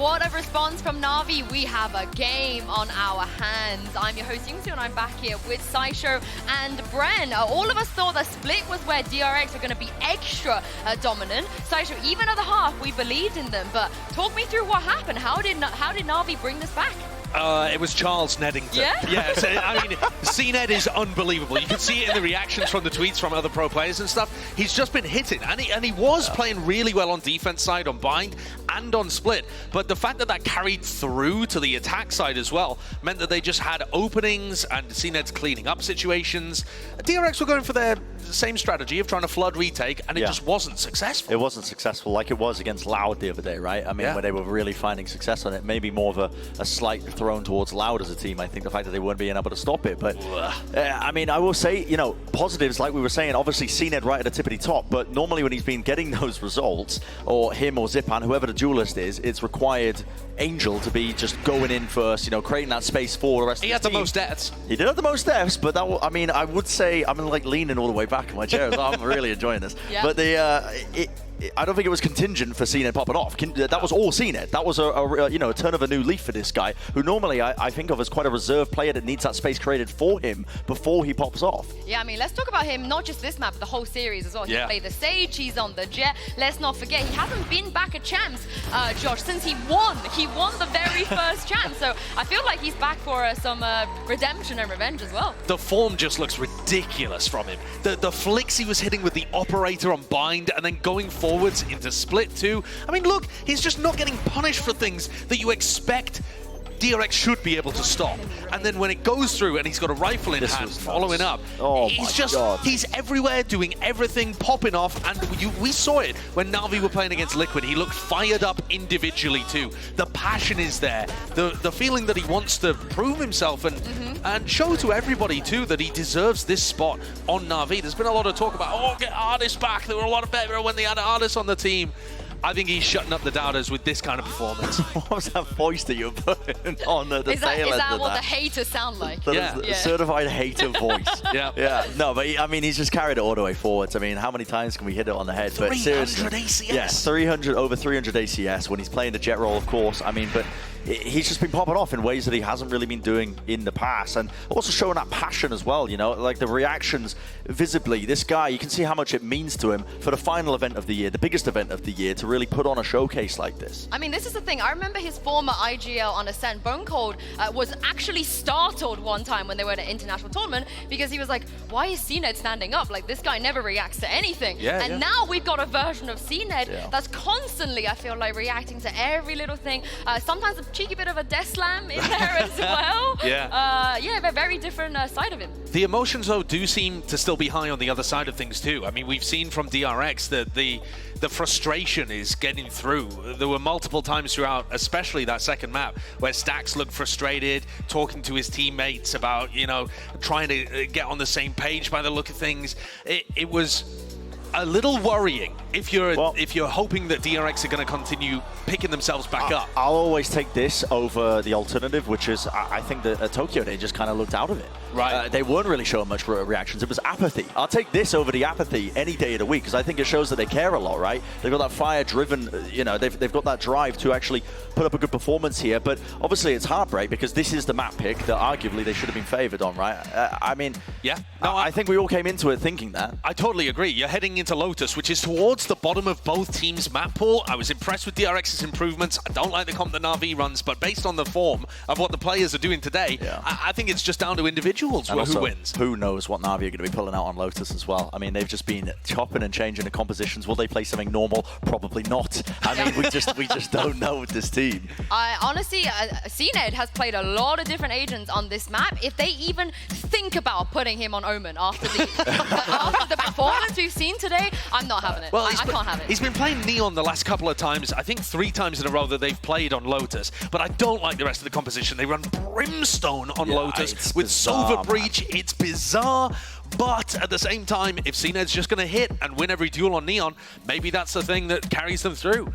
what a response from Na'Vi. We have a game on our hands. I'm your host, Yingsu, and I'm back here with Saisho and Bren. All of us thought that Split was where DRX were going to be extra dominant. Saisho, even at the half, we believed in them. But talk me through what happened. How did Na'Vi bring this back? It was Charles Neddington. Yeah? Yeah, so, I mean, C-Ned is unbelievable. You can see it in the reactions from the tweets from other pro players and stuff. He's just been hitting, and he was playing really well on defense side, on bind, and on split. But the fact that that carried through to the attack side as well meant that they just had openings, and C-Ned's cleaning up situations. DRX were going for their same strategy of trying to flood retake, and it just wasn't successful. It wasn't successful like it was against Loud the other day, right? I mean, where they were really finding success on it. Maybe more of a slight thrown towards Loud as a team. I think the fact that they weren't being able to stop it. But, I mean, I will say, you know, positives, like we were saying, obviously C-Ned right at the tippity top, but normally when he's been getting those results, or him or Zipan, whoever the duelist is, it's required Angel to be just going in first, you know, creating that space for the rest of the team. He had the most deaths. He did have the most deaths, but that, I mean, I would say, I'm like leaning all the way back in my chair. I'm really enjoying this. Yeah. But I don't think it was contingent for C-Ned popping off. That was all C-Ned. That was a turn of a new leaf for this guy, who normally I think of as quite a reserved player that needs that space created for him before he pops off. Yeah, I mean, let's talk about him, not just this map, but the whole series as well. He played the Sage, he's on the Jet. Let's not forget, he hasn't been back at Champs, Josh, since he won. He won the very first Champs, so I feel like he's back for some redemption and revenge as well. The form just looks ridiculous from him. The flicks he was hitting with the operator on bind, and then going forwards into split too. I mean, look, he's just not getting punished for things that you expect DRX should be able to stop. And then when it goes through and he's got a rifle in hand, following up, he's everywhere, doing everything, popping off. And we saw it when Na'Vi were playing against Liquid. He looked fired up individually too. The passion is there. The feeling that he wants to prove himself and show to everybody too that he deserves this spot on Na'Vi. There's been a lot of talk about, oh, get Artis back. They were a lot better when they had Artis on the team. I think he's shutting up the doubters with this kind of performance. What was that voice that you were putting on the tail end of that? Is that what the haters sound like? That is the certified hater voice. Yeah. No, but I mean, he's just carried it all the way forwards. I mean, how many times can we hit it on the head? 300 but seriously, ACS. Yes, over 300 ACS when he's playing the jet role, of course. I mean, but he's just been popping off in ways that he hasn't really been doing in the past, and also showing that passion as well, you know, like the reactions visibly. This guy, you can see how much it means to him for the final event of the year, the biggest event of the year, to really put on a showcase like this. I mean, this is the thing. I remember his former IGL on Ascent, Bone Cold, was actually startled one time when they were at an international tournament because he was like, why is C-Ned standing up? Like, this guy never reacts to anything. Now we've got a version of C-Ned that's constantly, I feel like, reacting to every little thing. Sometimes a cheeky bit of a death slam in there as well. A very different side of him. The emotions, though, do seem to still be high on the other side of things, too. I mean, we've seen from DRX that the frustration is getting through. There were multiple times throughout, especially that second map, where Stax looked frustrated, talking to his teammates about, you know, trying to get on the same page by the look of things. It was a little worrying if you're hoping that DRX are going to continue picking themselves back up. I'll always take this over the alternative, which is I think that at Tokyo they just kind of looked out of it. Right. They weren't really showing much reactions. It was apathy. I'll take this over the apathy any day of the week because I think it shows that they care a lot, right? They've got that fire-driven, you know, they've got that drive to actually put up a good performance here. But obviously it's heartbreak because this is the map pick that arguably they should have been favored on, right? I mean, I think we all came into it thinking that. I totally agree. You're heading into Lotus, which is towards the bottom of both teams' map pool. I was impressed with DRX's improvements. I don't like the comp that Na'Vi runs, but based on the form of what the players are doing today, I think it's just down to individuals who wins. Who knows what Na'Vi are going to be pulling out on Lotus as well. I mean, they've just been chopping and changing the compositions. Will they play something normal? Probably not. I mean, we just don't know with this team. Honestly, C-Ned has played a lot of different agents on this map. If they even think about putting him on Omen after the performance we've seen today, I'm not having it. Well, I can't have it. He's been playing Neon the last couple of times, I think 3 times in a row that they've played on Lotus, but I don't like the rest of the composition. They run Brimstone on Lotus with Silver Breach. It's bizarre, but at the same time, if C-Ned's just going to hit and win every duel on Neon, maybe that's the thing that carries them through.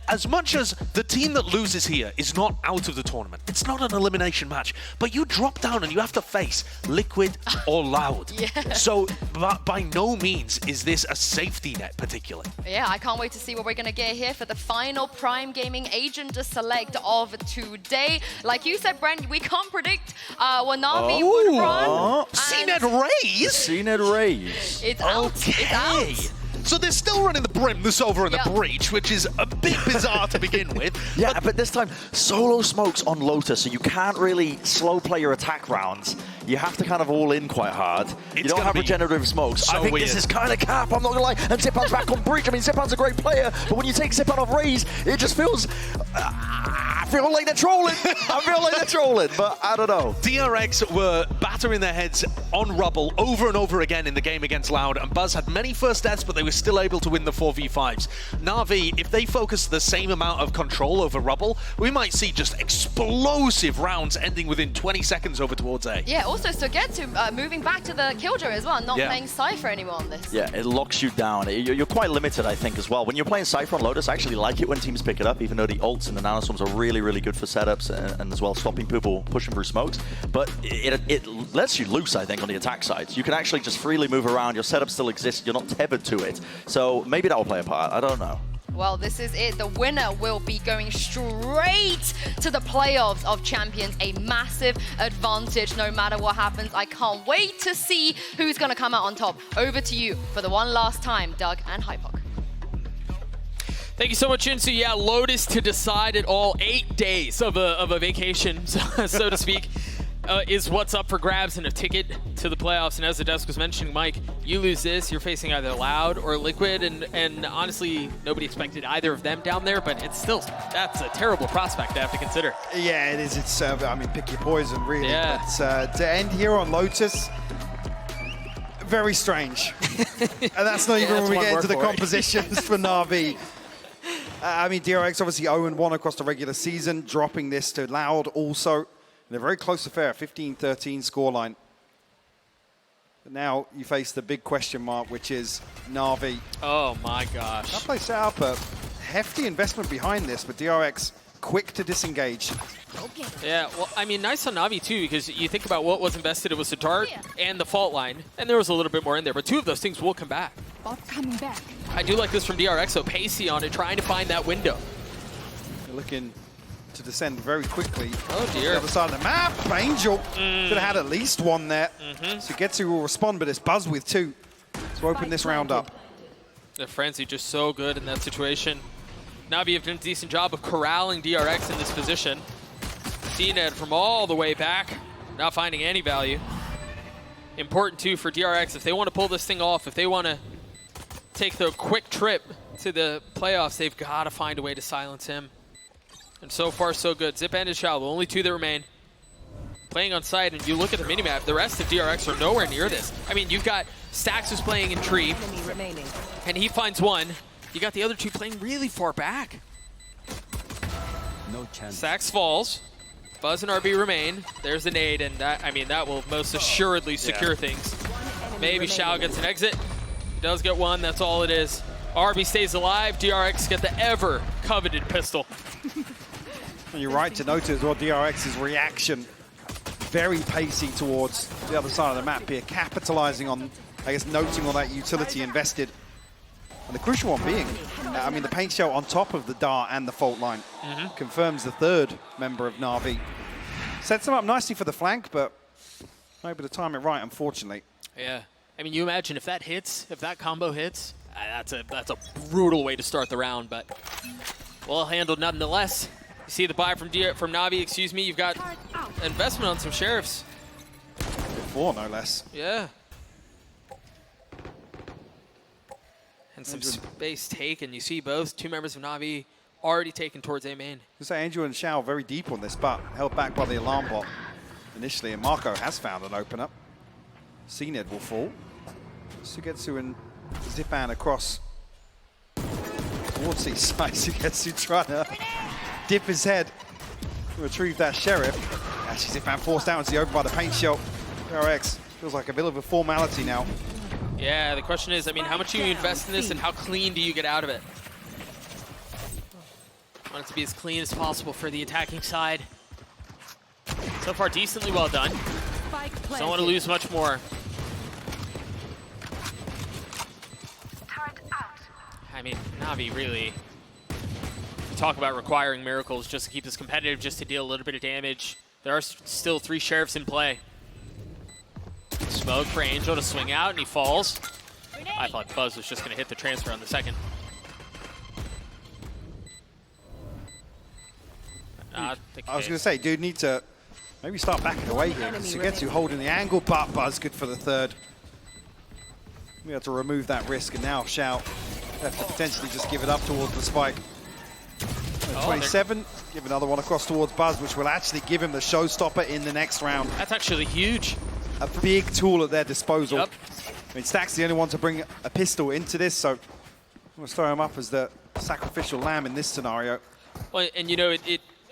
As much as the team that loses here is not out of the tournament, it's not an elimination match, but you drop down and you have to face Liquid or Loud. Yeah. So by no means is this a safety net particularly. Yeah, I can't wait to see what we're going to get here for the final Prime Gaming agent to select of today. Like you said, Brent, we can't predict what Na'Vi would run. CNED Raze? CNED Raze. It's out. Okay. It's out. So they're still running the Brim, the Sova, and the Breach, which is a bit bizarre to begin with. Yeah, but this time, solo smokes on Lotus, so you can't really slow play your attack rounds. You have to kind of all in quite hard. You don't have regenerative smokes. So I think this is kind of cap, I'm not gonna lie. And Zipan's back on Breach. I mean, Zipan's a great player, but when you take Zipan off Raze, it just feels... I feel like they're trolling. I feel like they're trolling, but I don't know. DRX were battering their heads on rubble over and over again in the game against Loud, and Buzz had many first deaths, but they were still able to win the 4v5s. Na'Vi, if they focus the same amount of control over rubble, we might see just explosive rounds ending within 20 seconds over towards A. Yeah, also Sugetsu moving back to the Killjoy as well, not playing Cypher anymore on this. Yeah, it locks you down. You're quite limited, I think, as well. When you're playing Cypher on Lotus, I actually like it when teams pick it up, even though the ults and the nanoswarms are really, really good for setups and as well stopping people pushing through smokes. But it lets you loose, I think, on the attack side. You can actually just freely move around. Your setup still exists. You're not tethered to it. So maybe that will play a part. I don't know. Well, this is it. The winner will be going straight to the playoffs of Champions. A massive advantage no matter what happens. I can't wait to see who's going to come out on top. Over to you for the one last time, Doug and Hypok. Thank you so much, Jinsu. Yeah, Lotus to decide it all. 8 days of a vacation, so to speak, is what's up for grabs and a ticket to the playoffs. And as the desk was mentioning, Mike, you lose this, you're facing either Loud or Liquid, and honestly, nobody expected either of them down there, but it's still, that's a terrible prospect to have to consider. Yeah, it is. It's, I mean, pick your poison, really. Yeah. But to end here on Lotus, very strange. And that's not even when we get into the compositions for Na'Vi. I mean, DRX obviously 0-1 across the regular season, dropping this to Loud also. In a very close affair, 15-13 scoreline. But now you face the big question mark, which is Na'Vi. Oh my gosh. That plays out, but hefty investment behind this, but DRX quick to disengage. Yeah, well, I mean, nice on Na'Vi too, because you think about what was invested, it was the dart and the fault line, and there was a little bit more in there, but two of those things will come back. Coming back. I do like this from DRX, so pacey on it, trying to find that window. They're looking to descend very quickly. Oh dear. The other side of the map, Angel could have had at least one there. So Getsu will respond, but it's Buzz with two to open this round up. The Frenzy just so good in that situation. Na'Vi have done a decent job of corralling DRX in this position. CNED from all the way back, not finding any value. Important too for DRX, if they want to pull this thing off, if they want to take the quick trip to the playoffs, they've got to find a way to silence him. And so far, so good. Zip and Shao, the only two that remain. Playing on site, and you look at the minimap, the rest of DRX are nowhere near this. I mean, you've got Stax who's playing in Tree, and he finds one. You got the other two playing really far back. No chance. Stax falls. Buzz and RB remain. There's the nade, and that, I mean, that will most assuredly secure things. Maybe Shao gets an exit. He does get one, that's all it is. RB stays alive, DRX get the ever coveted pistol. And you're right to note as well, DRX's reaction, very pacey towards the other side of the map here, capitalizing on, I guess, noting all that utility invested. And the crucial one being, I mean, the paint shell on top of the dart and the fault line confirms the third member of Na'Vi. Sets them up nicely for the flank, but not able to time it right, unfortunately. Yeah, I mean, you imagine if that hits, if that combo hits, that's a brutal way to start the round, but well handled nonetheless. You see the buy from Na'Vi, excuse me, you've got investment on some sheriffs. Before, no less. Yeah. And some space taken. You see both two members of Na'Vi already taken towards A main. You say Angel and Shao very deep on this, but held back by the alarm bot initially, and Marco has found an open up. CNED will fall. Sugetsu and Zipan across towards these sides. Sugetsu trying to dip his head to retrieve that sheriff. Actually, Zipan forced out into the open by the paint shell. DRX feels like a bit of a formality now. Yeah, the question is, I mean, how much do you invest in this and how clean do you get out of it? Want it to be as clean as possible for the attacking side. So far, decently well done. Don't want to lose much more. I mean, Navi really talk about requiring miracles just to keep this competitive, just to deal a little bit of damage. There are still 3 sheriffs in play. Smoke for Angel to swing out, and he falls. I thought Buzz was just going to hit the transfer on the second. I was going to say, dude, need to maybe start backing away here. Sugetsu holding the angle, but Buzz good for the third. We have to remove that risk, and now Shout have to potentially just give it up towards the spike. 27, give another one across towards Buzz, which will actually give him the showstopper in the next round. That's actually huge. A big tool at their disposal. Yep. I mean, Stack's the only one to bring a pistol into this, so I'm going to throw him up as the sacrificial lamb in this scenario. Well, and you know,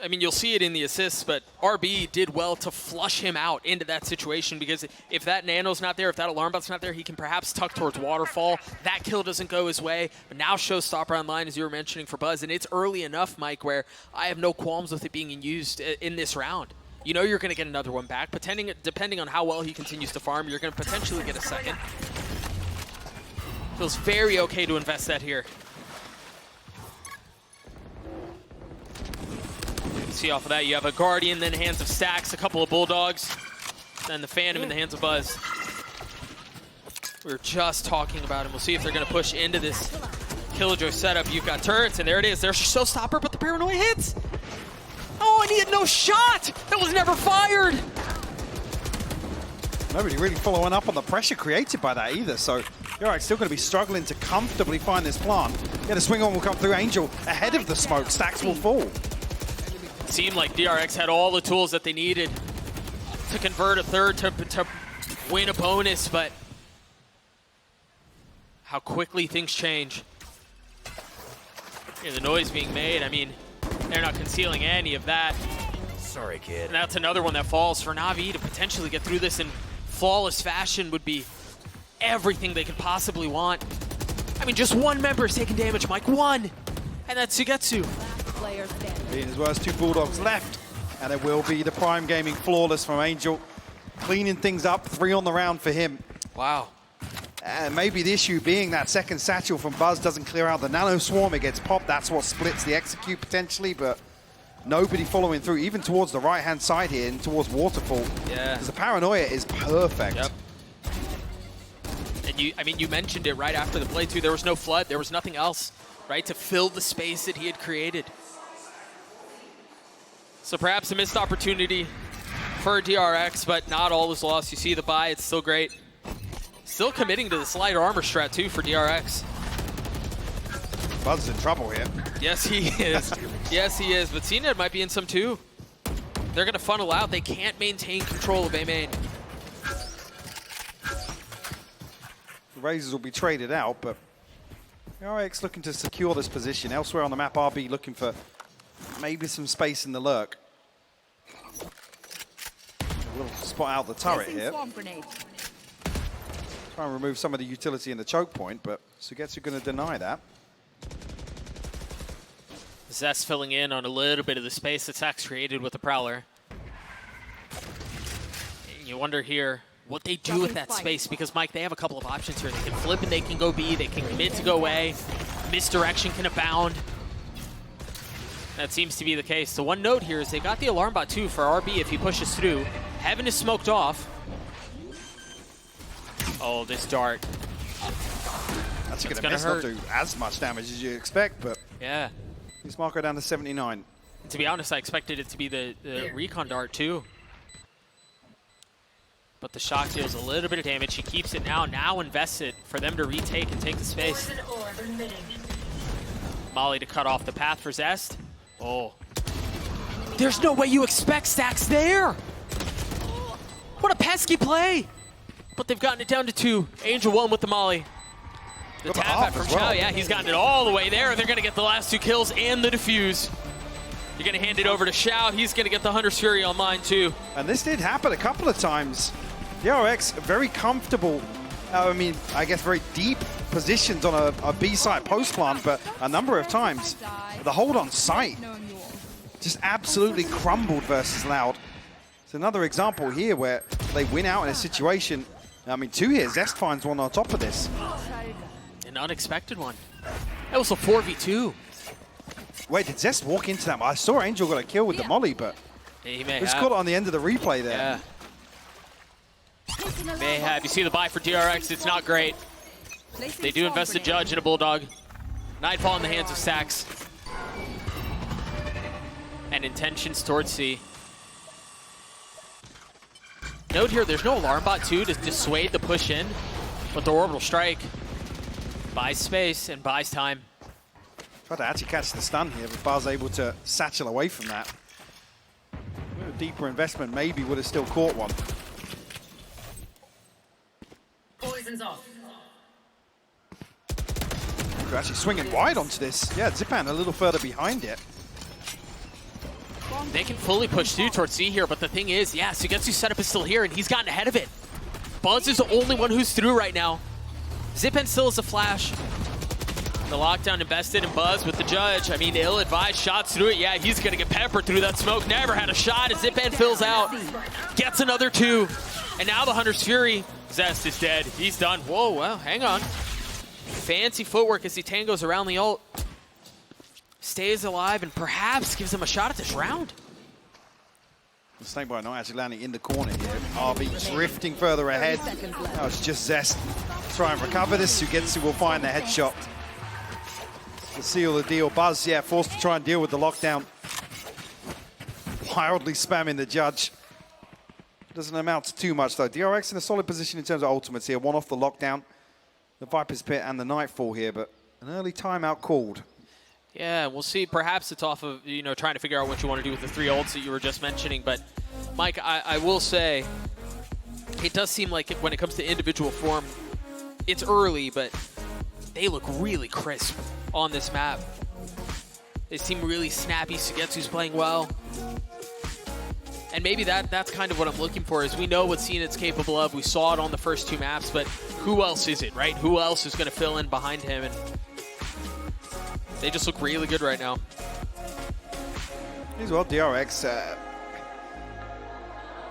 I mean, you'll see it in the assists, but RB did well to flush him out into that situation, because if that nano's not there, if that alarm bot's not there, he can perhaps tuck towards waterfall. That kill doesn't go his way, but now showstopper online, as you were mentioning, for Buzz, and it's early enough, Mike, where I have no qualms with it being used in this round. You know you're going to get another one back. Depending on how well he continues to farm, you're going to potentially get a second. Feels very okay to invest that here. See off of that, you have a Guardian, then hands of Stacks, a couple of Bulldogs, then the Phantom in the hands of Buzz. We were just talking about him. We'll see if they're going to push into this Killjoy setup. You've got turrets, and there it is. There's Showstopper, but the Paranoia hits. Oh, and he had no shot! That was never fired! Nobody really following up on the pressure created by that either, so DRX still going to be struggling to comfortably find this plant. Yeah, the swing on will come through. Angel ahead of the smoke. Stacks will fall. It seemed like DRX had all the tools that they needed to convert a third, to win a bonus, but how quickly things change. Yeah, the noise being made, I mean, they're not concealing any of that. Sorry, kid. And that's another one that falls for Navi. To potentially get through this in flawless fashion would be everything they could possibly want. I mean, just one member is taking damage, Mike. One! And that's Sugetsu. Being as well as 2 Bulldogs left. And it will be the Prime Gaming flawless from Angel. Cleaning things up, 3 on the round for him. Wow. And maybe the issue being that second satchel from Buzz doesn't clear out the Nano Swarm. It gets popped. That's what splits the execute potentially, but nobody following through, even towards the right-hand side here and towards Waterfall. Yeah. Because the Paranoia is perfect. Yep. And I mean, you mentioned it right after the play too. There was no flood. There was nothing else, right, to fill the space that he had created. So perhaps a missed opportunity for DRX, but not all is lost. You see the buy. It's still great. Still committing to the slight armor strat too for DRX. Buzz is in trouble here. Yes, he is. Yes, he is. But CNED might be in some too. They're going to funnel out. They can't maintain control of A main. The Razors will be traded out, but DRX looking to secure this position. Elsewhere on the map, RB looking for maybe some space in the lurk. We'll spot out the turret here. Try and remove some of the utility in the choke point, but Sugetsu going to deny that. Zest filling in on a little bit of the space that Sax created with the Prowler. You wonder here what they do with that space, because, Mike, they have a couple of options here. They can flip and they can go B. They can commit to go A. Misdirection can abound. That seems to be the case. The one note here is they got the alarm bot too for RB if he pushes through. Heaven is smoked off. Oh, this dart. That's going to not do as much damage as you expect, but yeah. He's Marco down to 79. And to be honest, I expected it to be the recon dart too. But the shock deals a little bit of damage. He keeps it now invests it for them to retake and take the space. Molly to cut off the path for Zest. Oh. There's no way you expect Stacks there! What a pesky play! But they've gotten it down to 2. Angel 1 with the Molly. The tap out from Chow, yeah, he's gotten it all the way there. They're going to get the last 2 kills and the defuse. You're going to hand it over to Shout. He's going to get the Hunter's Fury online too. And this did happen a couple of times. DRX very comfortable I mean, I guess very deep positions on a B site post plant, but a number of times the hold on site just absolutely crumbled versus Loud. It's another example here where they win out in a situation. I mean, 2 here, Zest finds one on top of this. An unexpected one. That was a 4v2. Wait, did Zest walk into that? I saw Angel got a kill with the molly, but he may just have. caught it on the end of the replay there. Yeah. May have. You see the buy for DRX, it's not great. They do invest a Judge in a Bulldog. Nightfall in the hands of Sax. And intentions towards C. Note here, there's no alarm bot too to dissuade the push in, but the orbital strike buys space and buys time. Tried to actually catch the stun here, but Bar's able to satchel away from that. A deeper investment maybe would have still caught one. Poison's off. They're actually swinging wide onto this. Yeah, Zipan a little further behind it. They can fully push through towards C here, but the thing is, yeah, Sugetsu's setup is still here, and he's gotten ahead of it. Buzz is the only one who's through right now. Zipan still has a flash. The lockdown invested in Buzz with the Judge. I mean, ill-advised shots through it. Yeah, he's going to get peppered through that smoke. Never had a shot as Zipan fills out. Gets another 2. And now the Hunter's Fury. Zest is dead. He's done. Whoa, well, hang on. Fancy footwork as he tangos around the ult. Stays alive and perhaps gives him a shot at this round. The Snakebite not actually landing in the corner here. RB drifting further ahead. Now it's just Zest try and recover this. Sugetsu will find the headshot to seal the deal. Buzz, yeah, forced to try and deal with the lockdown. Wildly spamming the Judge. Doesn't amount to too much though. DRX in a solid position in terms of ultimates here. One off the lockdown, the Viper's Pit and the Nightfall here, but an early timeout called. Yeah, we'll see. Perhaps it's off of, you know, trying to figure out what you want to do with the 3 ults that you were just mentioning. But, Mike, I will say, it does seem like when it comes to individual form, it's early, but they look really crisp on this map. They seem really snappy. Sugetsu's playing well. And maybe that's kind of what I'm looking for, is we know what CNED's capable of. We saw it on the first 2 maps, but who else is it, right? Who else is going to fill in behind him? And they just look really good right now. As well, DRX, at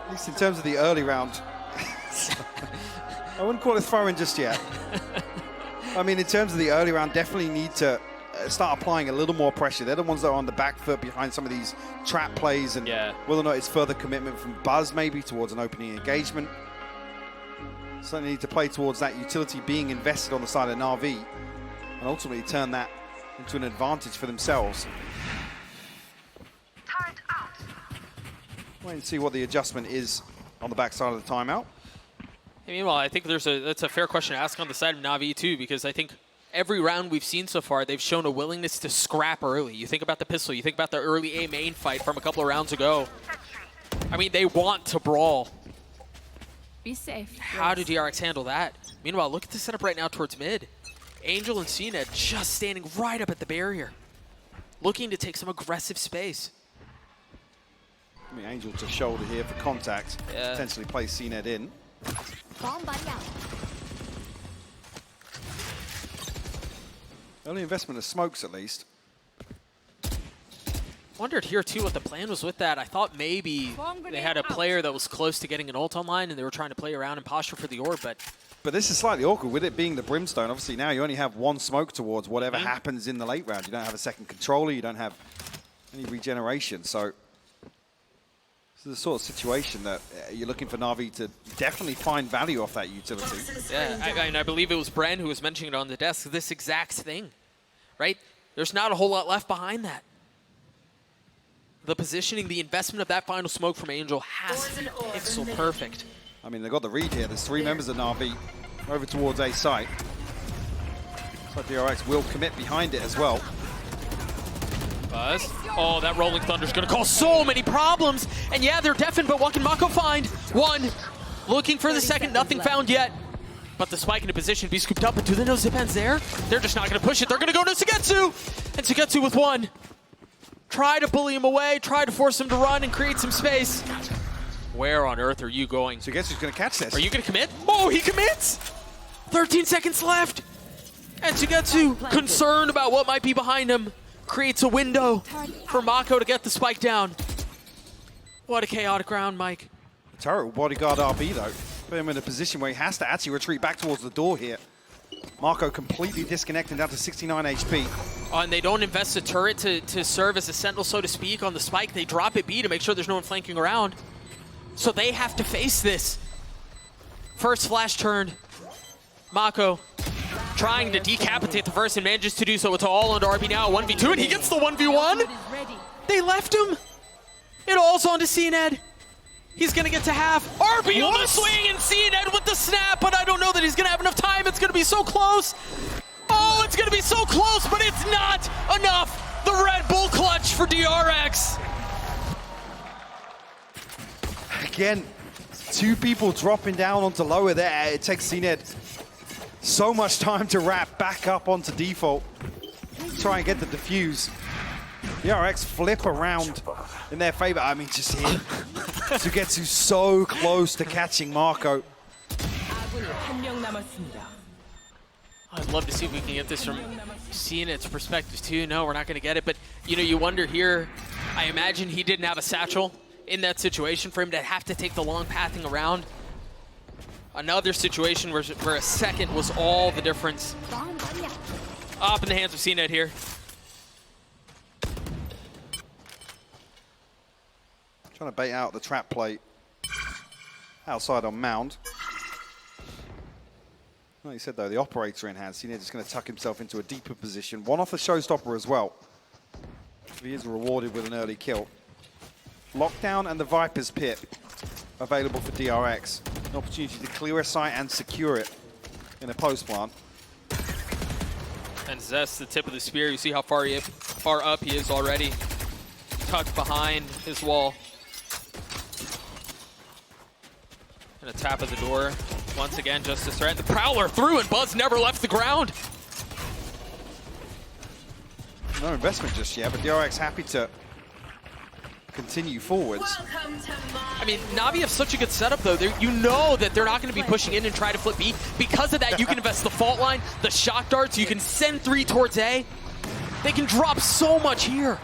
least in terms of the early round, I wouldn't call it throwing just yet. I mean, in terms of the early round, definitely need to start applying a little more pressure. They're the ones that are on the back foot behind some of these trap plays, and whether or not it's further commitment from Buzz maybe towards an opening engagement. Certainly need to play towards that utility being invested on the side of Na'Vi and ultimately turn that into an advantage for themselves. Wait and see what the adjustment is on the backside of the timeout. Meanwhile, I think that's a fair question to ask on the side of Na'Vi too, because I think every round we've seen so far, they've shown a willingness to scrap early. You think about the pistol, you think about the early A main fight from a couple of rounds ago. I mean, they want to brawl. Be safe. How do DRX handle that? Meanwhile, look at the setup right now towards mid. Angel and CNED just standing right up at the barrier, looking to take some aggressive space. I mean, Angel to shoulder here for contact, potentially place CNED in. Early investment of smokes, at least. Wondered here, too, what the plan was with that. I thought maybe they had a player that was close to getting an ult online, and they were trying to play around and posture for the orb, but this is slightly awkward, with it being the Brimstone. Obviously, now you only have 1 smoke towards whatever happens in the late round. You don't have a second controller. You don't have any regeneration. So this is the sort of situation that you're looking for Na'Vi to definitely find value off that utility. Yeah, and I believe it was Bren who was mentioning it on the desk, this exact thing, right? There's not a whole lot left behind that. The positioning, the investment of that final smoke from Angel has to be pixel perfect. I mean, they got the read here. There's 3 members of Na'Vi over towards A site. So DRX will commit behind it as well. Buzz. Oh, that Rolling Thunder's gonna cause so many problems. And yeah, they're deafened, but what can Mako find? 1. Looking for the second, nothing found yet. But the spike into position, be scooped up, but do they know Zipan's there? They're just not gonna push it. They're gonna go to Sugetsu! And Sugetsu with 1. Try to bully him away, try to force him to run and create some space. Where on earth are you going? Sugetsu's gonna catch this. Are you gonna commit? Oh, he commits! 13 seconds left. And Sugetsu, concerned about what might be behind him, creates a window for Mako to get the spike down. What a chaotic round, Mike. The turret will bodyguard RB though. Put him in a position where he has to actually retreat back towards the door here. Mako completely disconnected down to 69 HP. Oh, and they don't invest the turret to serve as a sentinel, so to speak, on the spike. They drop it B to make sure there's no one flanking around. So they have to face this. First flash turned. Mako trying to decapitate the first and manages to do so. It's all under RB now, 1v2, and he gets the 1v1. They left him. It all's on to CNED. He's gonna get to half. RB on the swing and CNED with the snap, but I don't know that he's gonna have enough time. It's gonna be so close. Oh, it's gonna be so close, but it's not enough. The Red Bull clutch for DRX. Again, two people dropping down onto lower there. It takes CNED so much time to wrap back up onto default. Try and get the defuse. DRX flip around in their favor. I mean, just here. Sugetsu so close to catching Mako. I'd love to see if we can get this from CNED's perspective too. No, we're not gonna get it, but you wonder here, I imagine he didn't have a satchel in that situation for him to have to take the long pathing around. Another situation where a second was all the difference. Up in the hands of CNED here. Trying to bait out the trap play outside on Mound. Like you said though, the operator in hand, CNED is going to tuck himself into a deeper position. One off the showstopper as well. He is rewarded with an early kill. Lockdown and the Viper's Pit available for DRX. An opportunity to clear a site and secure it in a post plant. And Zest, the tip of the spear. You see how far up he is already. Tucked behind his wall. And a tap at the door. Once again, just a threat. The Prowler through and Buzz never left the ground. No investment just yet, but DRX happy to continue forwards. I mean, Navi have such a good setup though. You know that they're not going to be pushing in and try to flip B. Because of that, you can invest the fault line, the shock darts, you can send 3 towards A. They can drop so much here.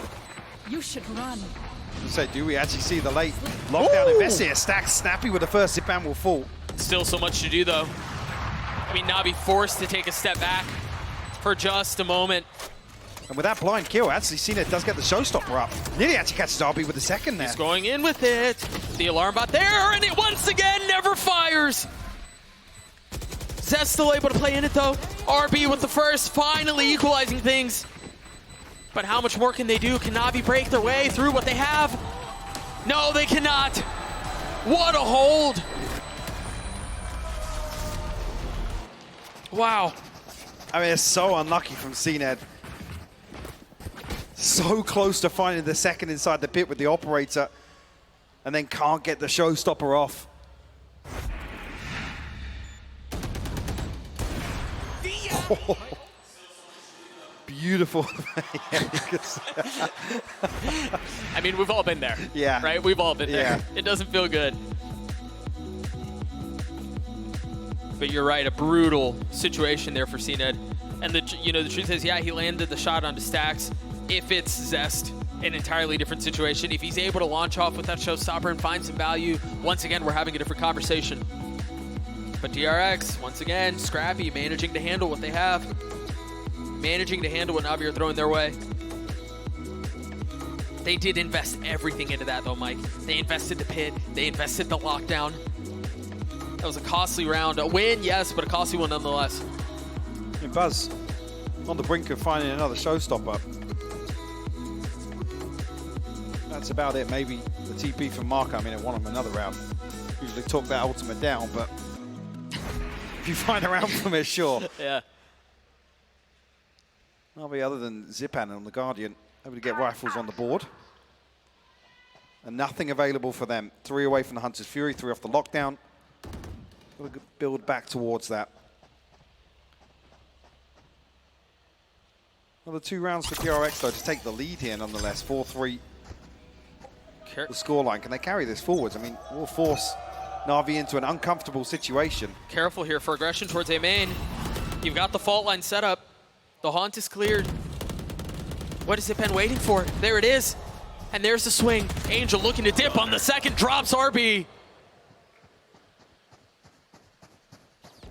You should run. So do we actually see the late lockdown? Vincere stacks Snappy with the first zip and will fall. Still so much to do though. I mean, Navi forced to take a step back for just a moment. And with that blind kill, actually CNED does get the showstopper up. Nearly actually catches RB with the second there. He's going in with it. The alarm bot there, and it once again never fires. Zest still able to play in it though. RB with the first, finally equalizing things. But how much more can they do? Can Navi break their way through what they have? No, they cannot. What a hold. Wow. I mean, it's so unlucky from CNED. So close to finding the second inside the pit with the operator, and then can't get the showstopper off. Oh, beautiful. I mean, we've all been there. Yeah. Right? We've all been there. Yeah. It doesn't feel good. But you're right, a brutal situation there for CNED. And the truth is, yeah, he landed the shot onto Stacks. If it's Zest, an entirely different situation. If he's able to launch off with that showstopper and find some value, once again, we're having a different conversation. But DRX, once again, scrappy, managing to handle what they have. Managing to handle what Navi are throwing their way. They did invest everything into that though, Mike. They invested the pit, they invested the lockdown. That was a costly round. A win, yes, but a costly one nonetheless. And Buzz on the brink of finding another showstopper. That's about it. Maybe the TP from Marco. I mean, it won him another round. Usually talk that ultimate down, but if you find a round from it, sure. Yeah. Navi, other than Zipan on the Guardian, able to get rifles on the board. And nothing available for them. 3 away from the Hunter's Fury, 3 off the lockdown. Got to build back towards that. Another 2 rounds for DRX though to take the lead here nonetheless. 4-3 the scoreline. Can they carry this forwards? I mean, we'll force Na'Vi into an uncomfortable situation. Careful here for aggression towards A main. You've got the fault line set up. The haunt is cleared. What is Zipan waiting for? There it is. And there's the swing. Angel looking to dip on the second, drops RB.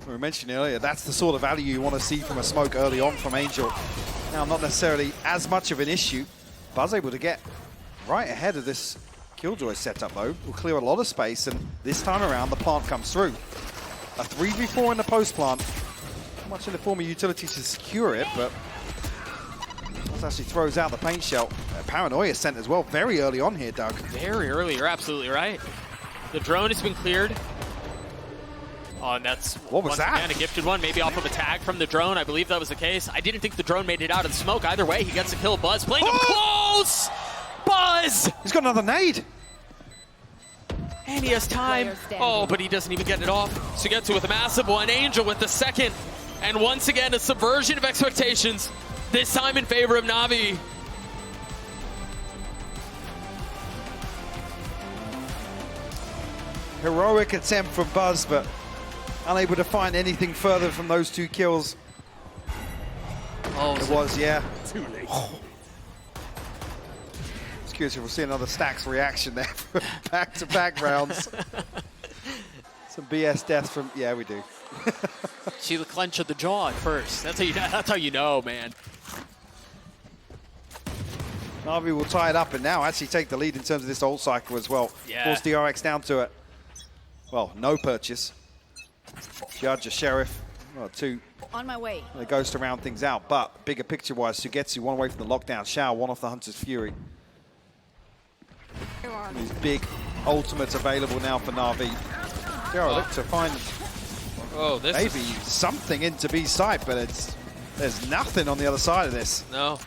We mentioned earlier, that's the sort of value you want to see from a smoke early on from Angel. Now, not necessarily as much of an issue. Buzz able to get right ahead of this Killjoy setup, though. Will clear a lot of space, and this time around, the plant comes through. A 3v4 in the post plant. Not much in the form of utility to secure it, but Buzz actually throws out the paint shell. Paranoia sent as well very early on here, Doug. Very early, you're absolutely right. The drone has been cleared. Oh, and that's what was that? Again, a gifted one, maybe off of a tag from the drone. I believe that was the case. I didn't think the drone made it out of the smoke. Either way, he gets a kill. Buzz playing him close! Buzz! He's got another nade! And he has time. Oh, but he doesn't even get it off. Sugetsu with a massive one. Angel with the second. And once again, a subversion of expectations. This time in favor of Na'Vi. Heroic attempt from Buzz, but unable to find anything further from those two kills. Oh, it was, yeah. Too late. Just curious if we'll see another Stacks reaction there for back-to-back rounds. Some BS deaths from, yeah, we do. See the clench of the jaw at first. That's how you know, man. Na'Vi will tie it up and now actually take the lead in terms of this ult cycle as well. Yeah. Force DRX down to it. Well, no purchase. Judge, a sheriff, well, two. On my way. It goes to round things out, but bigger picture-wise, Sugetsu one away from the lockdown shower, one off the Hunter's Fury. These big ultimates available now for Na'Vi. Look to find maybe something into B's sight, but there's nothing on the other side of this. No.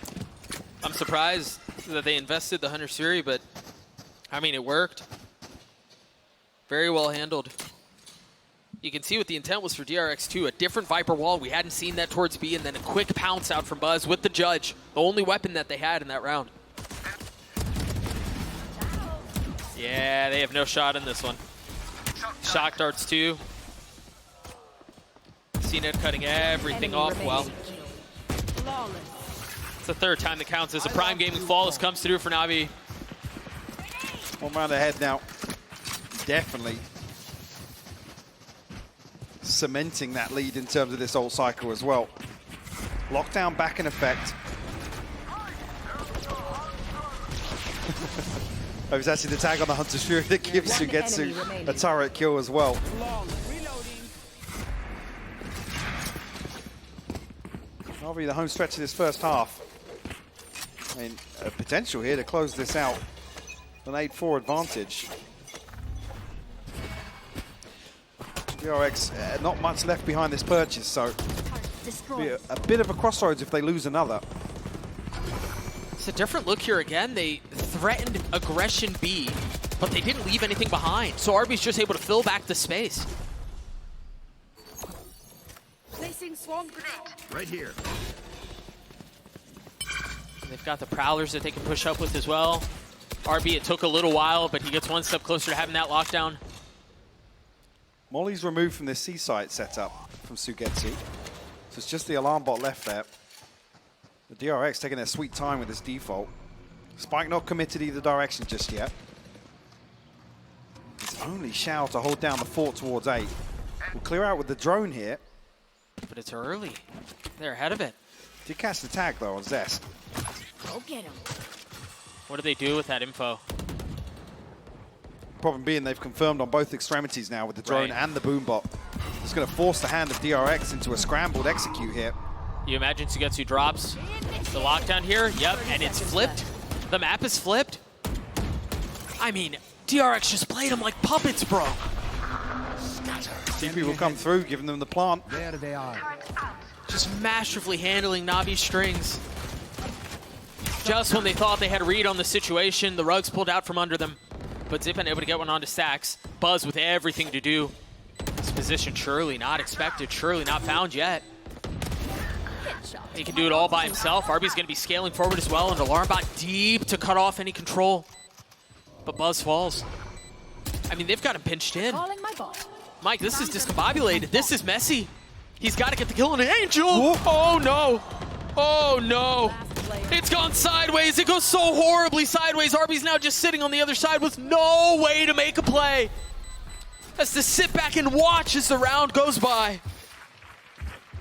I'm surprised that they invested the Hunter's Fury, but I mean, it worked. Very well handled. You can see what the intent was for DRX too. A different Viper wall. We hadn't seen that towards B, and then a quick pounce out from Buzz with the Judge. The only weapon that they had in that round. Yeah, they have no shot in this one. Shock darts too. CNED cutting everything off well. It's the third time that counts as a Prime Gaming Flawless comes through for Na'Vi. One round ahead now. Definitely cementing that lead in terms of this ult cycle as well. Lockdown back in effect. It was actually the tag on the Hunter's Fury that gives Sugetsu a turret kill as well. Na'Vi the home stretch of this first half. I mean, a potential here to close this out. An 8-4 advantage. DRX, not much left behind this purchase, so be a bit of a crossroads if they lose another. It's a different look here again. They threatened aggression B, but they didn't leave anything behind. So RB's just able to fill back the space. Placing swarm grenade. Right here. And they've got the Prowlers that they can push up with as well. RB, it took a little while, but he gets one step closer to having that lockdown. Molly's removed from this C-site setup from Sugetsu. So it's just the alarm bot left there. The DRX taking their sweet time with this default. Spike not committed either direction just yet. It's only Shao to hold down the fort towards A. We'll clear out with the drone here. But it's early. They're ahead of it. Did catch the tag though on Zest. Go get him. What do they do with that info? Problem being they've confirmed on both extremities now with the drone and the boombot. It's going to force the hand of DRX into a scrambled execute here. You imagine Sugetsu drops the lockdown here? Yep, and it's flipped. The map is flipped. I mean, DRX just played them like puppets, bro. TP will come through, giving them the plant. There they are. Just masterfully handling Na'Vi's strings. Just when they thought they had a read on the situation, the rug's pulled out from under them. But Zipan able to get one onto Stacks. Buzz with everything to do. This position surely not expected, surely not found yet. He can do it all by himself. RB's going to be scaling forward as well, and Alarmbot deep to cut off any control. But Buzz falls. I mean, they've got him pinched in. Calling my bot. Mike, this is discombobulated. This is messy. He's got to get the kill on an Angel. Whoa. Oh, no. Oh, no. Last player. It's gone sideways. It goes so horribly sideways. RB's now just sitting on the other side with no way to make a play. Has to sit back and watch as the round goes by.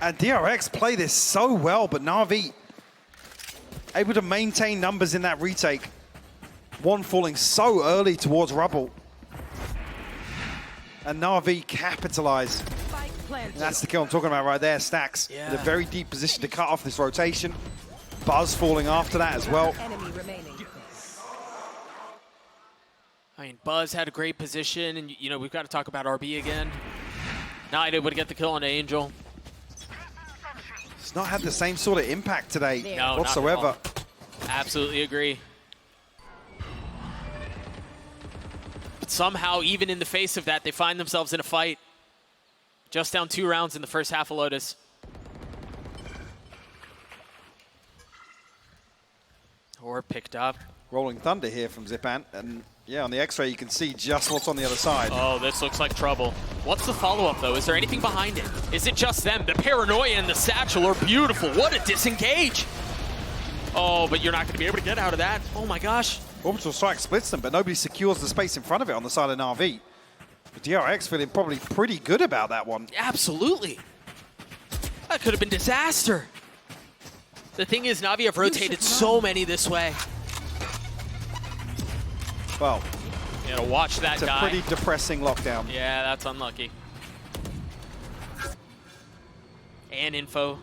And DRX play this so well, but Na'Vi able to maintain numbers in that retake. One falling so early towards rubble. And Na'Vi capitalize. Spike planted. That's the kill I'm talking about right there. Stacks in a very deep position to cut off this rotation. Buzz falling after that as well. Enemy remaining. I mean, Buzz had a great position, and, you know, we've got to talk about RB again. Not able to get the kill on Angel. It's not had the same sort of impact today No, whatsoever. not at all. Absolutely agree. But somehow, even in the face of that, they find themselves in a fight. Just down 2 rounds in the first half of Lotus. Or picked up. Rolling Thunder here from Zipan. And yeah, on the X-ray you can see just what's on the other side. Oh, this looks like trouble. What's the follow-up, though? Is there anything behind it? Is it just them? The paranoia and the satchel are beautiful. What a disengage. Oh, but you're not going to be able to get out of that. Oh, my gosh. Orbital Strike splits them, but nobody secures the space in front of it on the side of Na'Vi. But DRX feeling probably pretty good about that one. Absolutely. That could have been disaster. The thing is, Na'Vi have rotated so many this way. Well, You gotta watch that it's a guy. pretty depressing lockdown. Yeah, that's unlucky. And info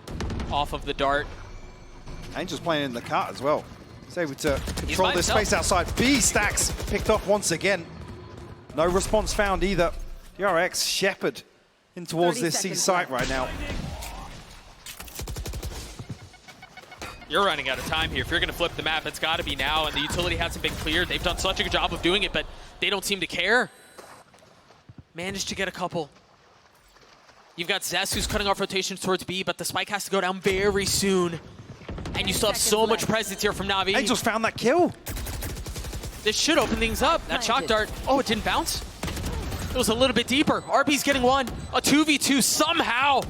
off of the dart. Angel's playing in the cut as well. He's able to He's control by this himself. space outside. B Stacks picked off once again. No response found either. DRX shepherd in towards 30 this C seconds site left. right now. You're running out of time here. If you're gonna flip the map, it's gotta be now, and the utility hasn't been cleared. They've done such a good job of doing it, but they don't seem to care. Managed to get a couple. You've got Zest who's cutting off rotations towards B, but the spike has to go down very soon. And you still have so much presence here from Na'Vi. Angel's found that kill. This should open things up. That shock dart, oh, it didn't bounce. It was a little bit deeper. RB's getting one. A 2v2 somehow.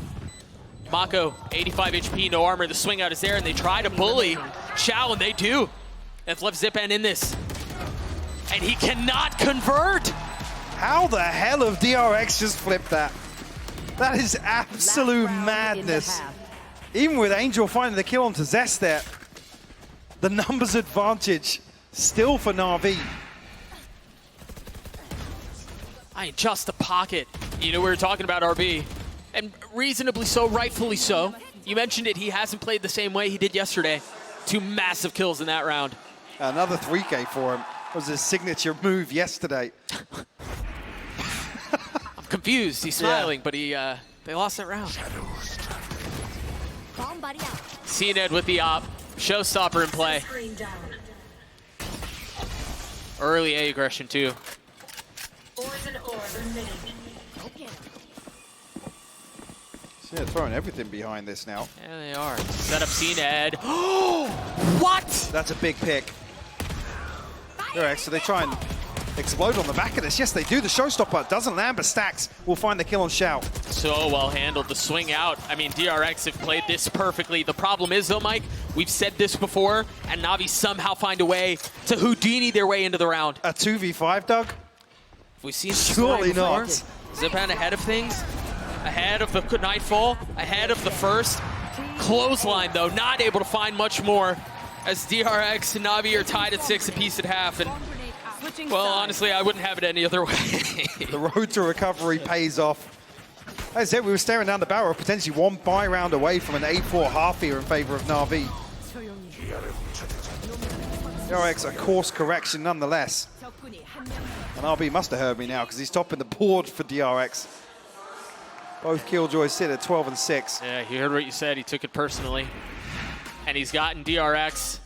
Mako, 85 HP, no armor. The swing out is there, and they try to bully Xiao, and they do. They've left Zipan in this. And he cannot convert. How the hell have DRX just flipped that? That is absolute Last round in the madness. half. Even with Angel finding the kill onto Zest there, the numbers advantage still for Na'Vi. I mean, just a pocket. You know, we were talking about RB, and reasonably so, rightfully so. You mentioned it, he hasn't played the same way he did yesterday. 2 massive kills in that round. Another 3K for him. Was his signature move yesterday. I'm confused, he's smiling, but they lost that round. Bomb buddy out. CNED with the op, showstopper in play. Screen down. Early A aggression too. Poison orb emitting. Go get him. So yeah, throwing everything behind this now. Yeah, they are. Set up CNED. What? That's a big pick. DRX, so they try and explode on the back of this. Yes, they do. The showstopper doesn't land, but Stacks will find the kill on Xiao. So well handled, the swing out. I mean, DRX have played this perfectly. The problem is though, Mike, we've said this before, and Na'Vi somehow find a way to Houdini their way into the round. A 2v5, Doug? We've seen this Surely before. not. Zipan ahead of things, ahead of the Nightfall, ahead of the first. Clothesline though, not able to find much more as DRX and Na'Vi are tied at 6 apiece at half. And Switching well, sides. honestly, I wouldn't have it any other way. The road to recovery pays off. As I said, we were staring down the barrel of potentially one buy round away from an 8-4 half here in favor of Na'Vi. DRX, a course correction nonetheless. And RB must have heard me now because he's topping the board for DRX. Both Killjoys sit at 12 and 6. Yeah, he heard what you said. He took it personally. And he's gotten DRX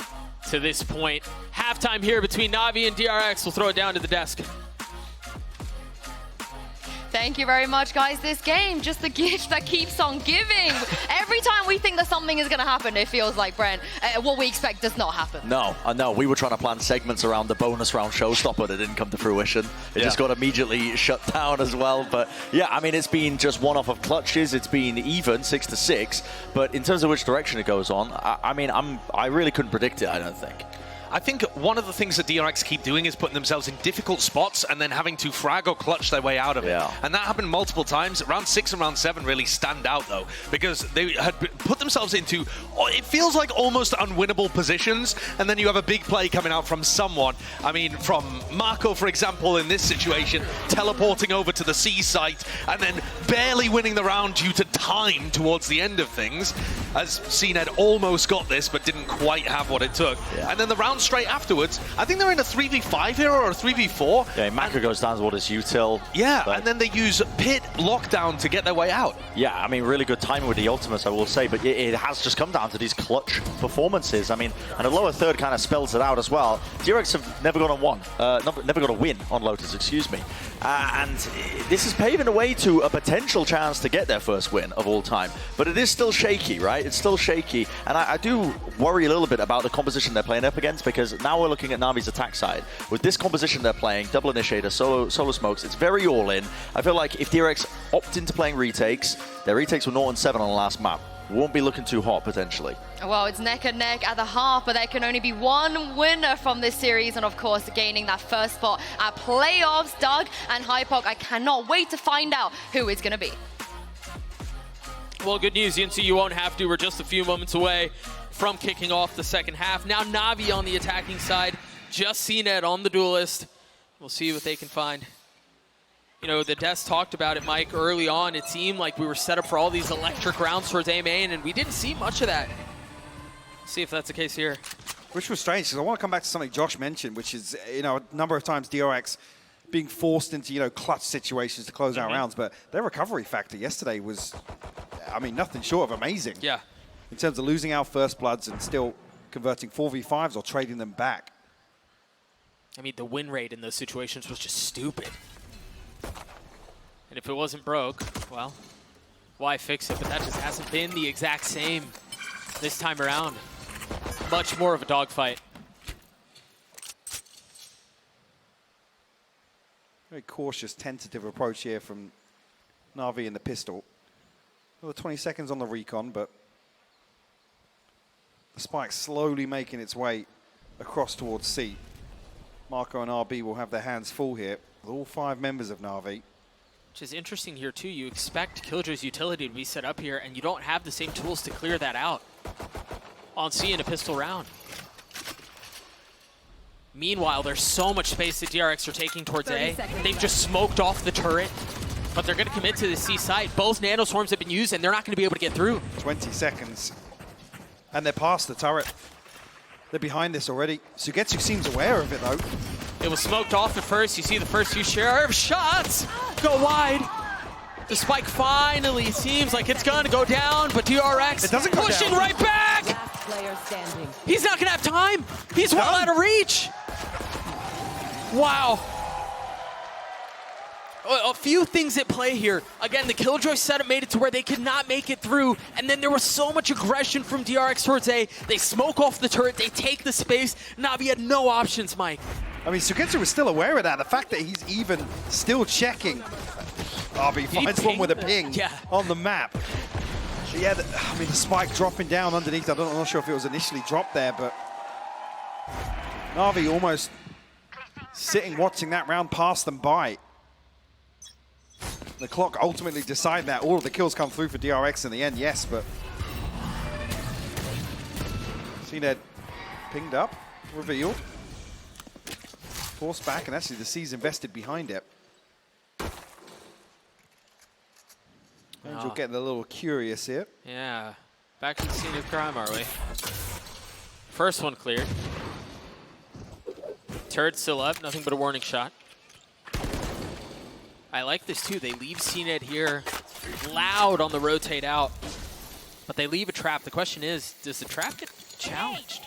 to this point. Halftime here between Na'Vi and DRX. We'll throw it down to the desk. Thank Thank you very much, guys. This game, just the gift that keeps on giving. Every time we think that something is going to happen, it feels like, Brent, what we expect does not happen. No, I know. We were trying to plan segments around the bonus round showstopper that didn't come to fruition. It just got immediately shut down as well. But yeah, I mean, it's been just one off of clutches. It's been even 6-6. But in terms of which direction it goes on, I really couldn't predict it, I don't think. I think one of the things that DRX keep doing is putting themselves in difficult spots and then having to frag or clutch their way out of it. And that happened multiple times. Round 6 and round 7 really stand out, though, because they had put themselves into, it feels like almost unwinnable positions, and then you have a big play coming out from someone. I mean, from Marco, for example, in this situation, teleporting over to the C site and then barely winning the round due to time towards the end of things, as CNED almost got this but didn't quite have what it took. And then the round straight afterwards, I think they're in a 3v5 here or a 3v4. Yeah, Maka goes down towards his util. Yeah, and then they use pit lockdown to get their way out. Yeah, I mean, really good timing with the ultimates, I will say, but it has just come down to these clutch performances. I mean, and a lower third kind of spells it out as well. DRX have never got never got a win on Lotus, excuse me. And this is paving the way to a potential chance to get their first win of all time. But it is still shaky, right? It's still shaky. And I do worry a little bit about the composition they're playing up against, because now we're looking at Navi's attack side. With this composition they're playing, double initiator, solo smokes, it's very all in. I feel like if DRX opt into playing retakes, their retakes were 0-7 on the last map. Won't be looking too hot, potentially. Well, it's neck and neck at the half, but there can only be one winner from this series, and of course, gaining that first spot at playoffs. Doug and Hypok, I cannot wait to find out who it's going to be. Well, good news, Vincere, you won't have to. We're just a few moments away from kicking off the second half. Now Navi on the attacking side, just CNED on the duelist. We'll see what they can find. You know, the devs talked about it, Mike, early on. It seemed like we were set up for all these electric rounds towards A main, and we didn't see much of that. See if that's the case here. Which was strange, because I want to come back to something Josh mentioned, which is, you know, a number of times DRX being forced into, you know, clutch situations to close out rounds, but their recovery factor yesterday was, I mean, nothing short of amazing. Yeah. In terms of losing out first bloods and still converting 4v5s or trading them back. I mean, the win rate in those situations was just stupid. And if it wasn't broke, well, why fix it? But that just hasn't been the exact same this time around. Much more of a dogfight. Very cautious, tentative approach here from Na'Vi in the pistol. Another 20 seconds on the recon, but the spike slowly making its way across towards C. Marco and RB will have their hands full here with all 5 members of Na'Vi. Which is interesting here, too. You expect Killjoy's utility to be set up here, and you don't have the same tools to clear that out on C in a pistol round. Meanwhile, there's so much space that DRX are taking towards A. They've just smoked off the turret, but they're going to commit to the C site. Both nanoswarms have been used, and they're not going to be able to get through. 20 seconds. And they're past the turret. They're behind this already. Sugetsu seems aware of it, though. It was smoked off at first. You see the first few share of shots go wide. The spike finally seems like it's going to go down, but DRX it doesn't go pushing down. right back. Last player standing. He's not going to have time. He's well out of reach. Wow. A few things at play here. Again, the Killjoy setup made it to where they could not make it through, and then there was so much aggression from DRX towards A. They smoke off the turret, they take the space. Navi had no options, Mike. I mean, Sugetsu was still aware of that. The fact that he's even still checking. RB finds one with a ping on the map. Yeah, I mean, the spike dropping down underneath. I'm not sure if it was initially dropped there, but Na'Vi almost sitting watching that round pass them by. The clock ultimately decided that. All of the kills come through for DRX in the end, yes, but CNED pinged up, revealed, forced back, and actually the C's invested behind it. Angel getting a little curious here. Yeah, back to the scene of crime, are we? First one cleared. Turret still up, nothing but a warning shot. I like this too. They leave CNED here loud on the rotate out, but they leave a trap. The question is, does the trap get challenged?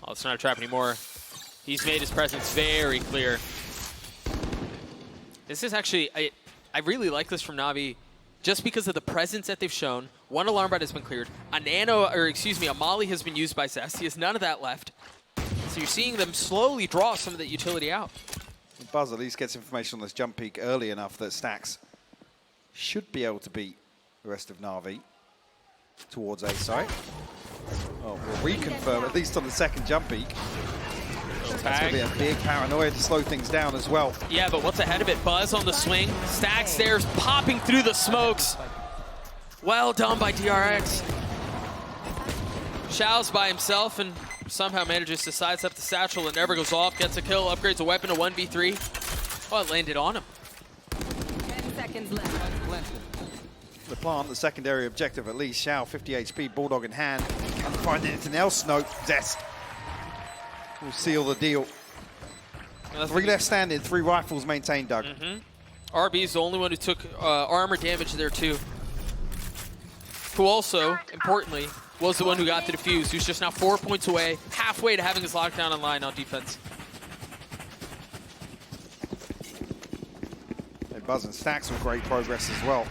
Oh, it's not a trap anymore. He's made his presence very clear. This is actually, I really like this from Na'Vi just because of the presence that they've shown. One alarm bot has been cleared. A Molly has been used by Zest. He has none of that left. So you're seeing them slowly draw some of that utility out. Buzz at least gets information on this jump peak early enough that Stax should be able to beat the rest of Na'Vi towards A site. Oh, we'll reconfirm, at least on the second jump peak. That's going to be a big paranoia to slow things down as well. Yeah, but what's ahead of it? Buzz on the swing. Stax there, popping through the smokes. Well done by DRX. Xiao's by himself and somehow manages to sidestep the satchel and never goes off. Gets a kill, upgrades a weapon to 1v3. Oh, it landed on him. 10 seconds left. The plant, the secondary objective at least. Xiao, 50 HP, Bulldog in hand. And find anything else? No, Zest will seal the deal. 3 left standing, 3 rifles maintained, Doug. RB is the only one who took armor damage there too. Who also, importantly, was the one who got the defuse, who's just now 4 points away, halfway to having his lockdown online on defense. And Buzz and Stax with great progress as well.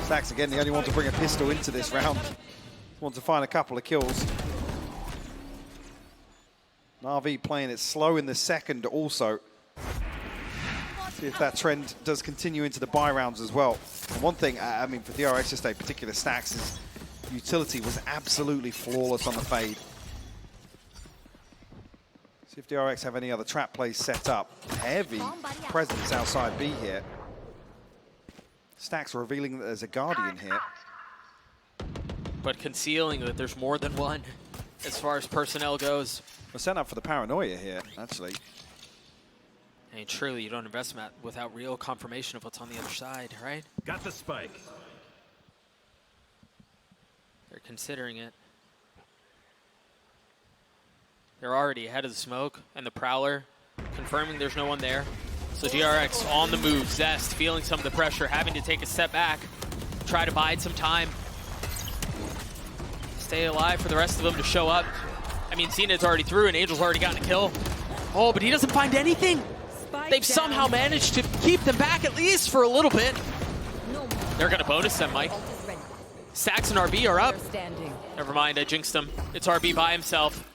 Stax again, the only one to bring a pistol into this round. Want to find a couple of kills. Na'Vi playing it slow in the second also. See if that trend does continue into the buy rounds as well. And one thing, I mean, for DRX to stay particular, Stax's utility was absolutely flawless on the fade. See if DRX have any other trap plays set up. Heavy presence outside B here. Stax revealing that there's a Guardian here. But concealing that there's more than one as far as personnel goes. We're set up for the paranoia here, actually. I mean, truly, you don't invest in that without real confirmation of what's on the other side, right? Got the spike. They're considering it. They're already ahead of the smoke and the Prowler, confirming there's no one there. So DRX on the move. Zest feeling some of the pressure, having to take a step back, try to bide some time. Stay alive for the rest of them to show up. I mean, Zenith's already through and Angel's already gotten a kill. Oh, but he doesn't find anything. They've somehow managed to keep them back at least for a little bit. They're going to bonus them, Mike. Stax and RB are up. Never mind, I jinxed him. It's RB by himself.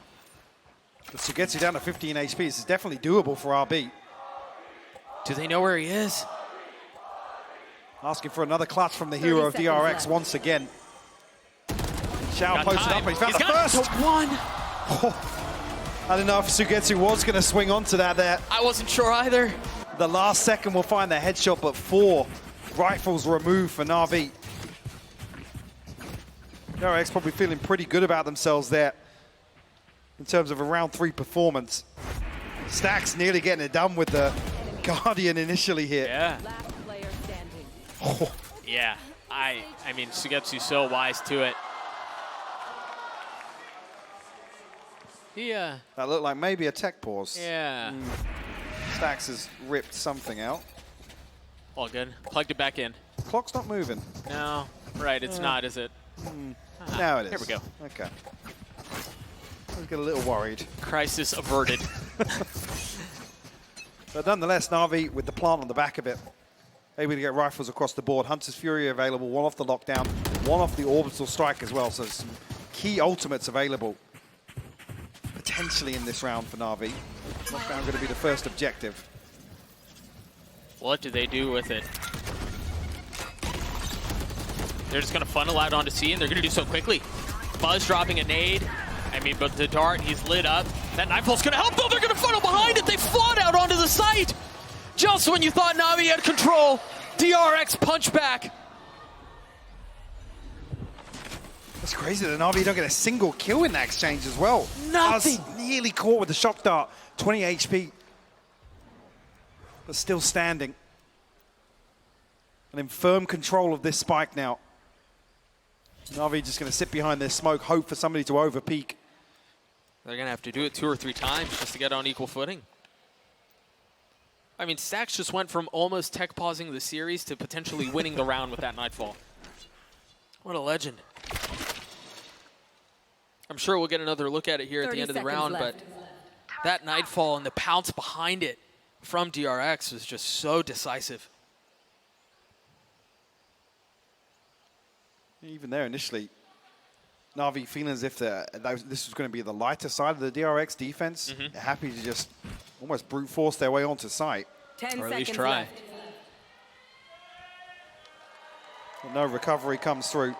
So gets you down to 15 HP. This is definitely doable for RB. Do they know where he is? Asking for another clutch from the hero of DRX once again. Xiao posted up, but he's found the first. One. Oh, I don't know if Sugetsu was going to swing onto that there. I wasn't sure either. The last second will find the headshot, but 4 rifles removed for Na'Vi. DRX probably feeling pretty good about themselves there in terms of a round 3 performance. Stax nearly getting it done with the Guardian initially here. Yeah. Last player standing. Oh. Yeah. I mean, Sugetsu's so wise to it. Yeah. That looked like maybe a tech pause. Yeah. Stax has ripped something out. All good. Plugged it back in. Clock's not moving. No. Right, it's not, is it? Now it is. Here we go. Okay. I get a little worried. Crisis averted. But nonetheless, Na'Vi with the plant on the back of it, able to get rifles across the board. Hunter's Fury available, 1 off the lockdown, 1 off the orbital strike as well. So some key ultimates available potentially in this round for Na'Vi. Lockdown going to be the first objective. What do they do with it? They're just going to funnel out onto C, and they're going to do so quickly. Buzz dropping a nade. I mean, but the dart, he's lit up. That Nightfall's going to help, though. They're going to funnel behind it. They flood out onto the site. Just when you thought Na'Vi had control, DRX punch back. It's crazy that Na'Vi don't get a single kill in that exchange as well. Nothing. Buzz nearly caught with the shock dart. 20 HP. But still standing. And in firm control of this spike now. Na'Vi just going to sit behind this smoke, hope for somebody to over-peak. They're going to have to do it 2 or 3 times just to get on equal footing. I mean, Stax just went from almost tech pausing the series to potentially winning the round with that Nightfall. What a legend. I'm sure we'll get another look at it here at the end of the round, but that Nightfall and the pounce behind it from DRX was just so decisive. Even there initially, Na'Vi feeling as if this was going to be the lighter side of the DRX defense. They're happy to just almost brute force their way onto site. 10 Or at least seconds try. left. But no recovery comes through.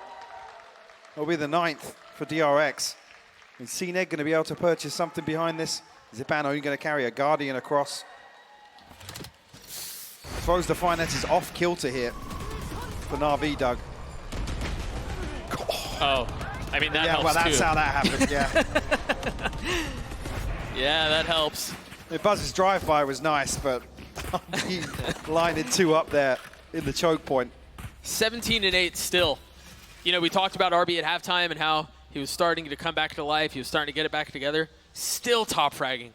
It'll be the 9th for DRX. And CNED going to be able to purchase something behind this. Zipan only going to carry a Guardian across. Throws the finances off kilter here for Na'Vi, Doug. Oh, I mean, that Yeah, helps well, that's too. how that happened, yeah. Yeah, that helps. Buzz's drive-by was nice, but he lined 2 up there in the choke point. 17-8 still. You know, we talked about RB at halftime and how he was starting to come back to life. He was starting to get it back together. Still top fragging.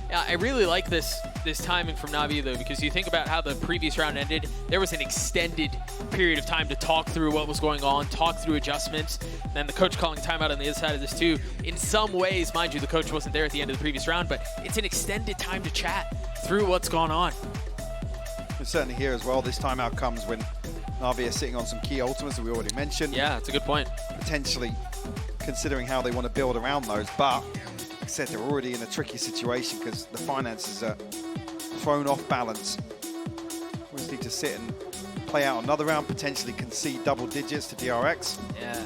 Yeah, I really like this timing from Navi, though, because you think about how the previous round ended. There was an extended period of time to talk through what was going on, talk through adjustments, and then the coach calling timeout on the other side of this, too. In some ways, mind you, the coach wasn't there at the end of the previous round, but it's an extended time to chat through what's gone on. And certainly here as well, this timeout comes when Na'Vi are sitting on some key ultimates that we already mentioned. Yeah, that's a good point. Potentially considering how they want to build around those, but like I said, they're already in a tricky situation because the finances are thrown off balance. We just need to sit and play out another round, potentially concede double digits to DRX. Yeah.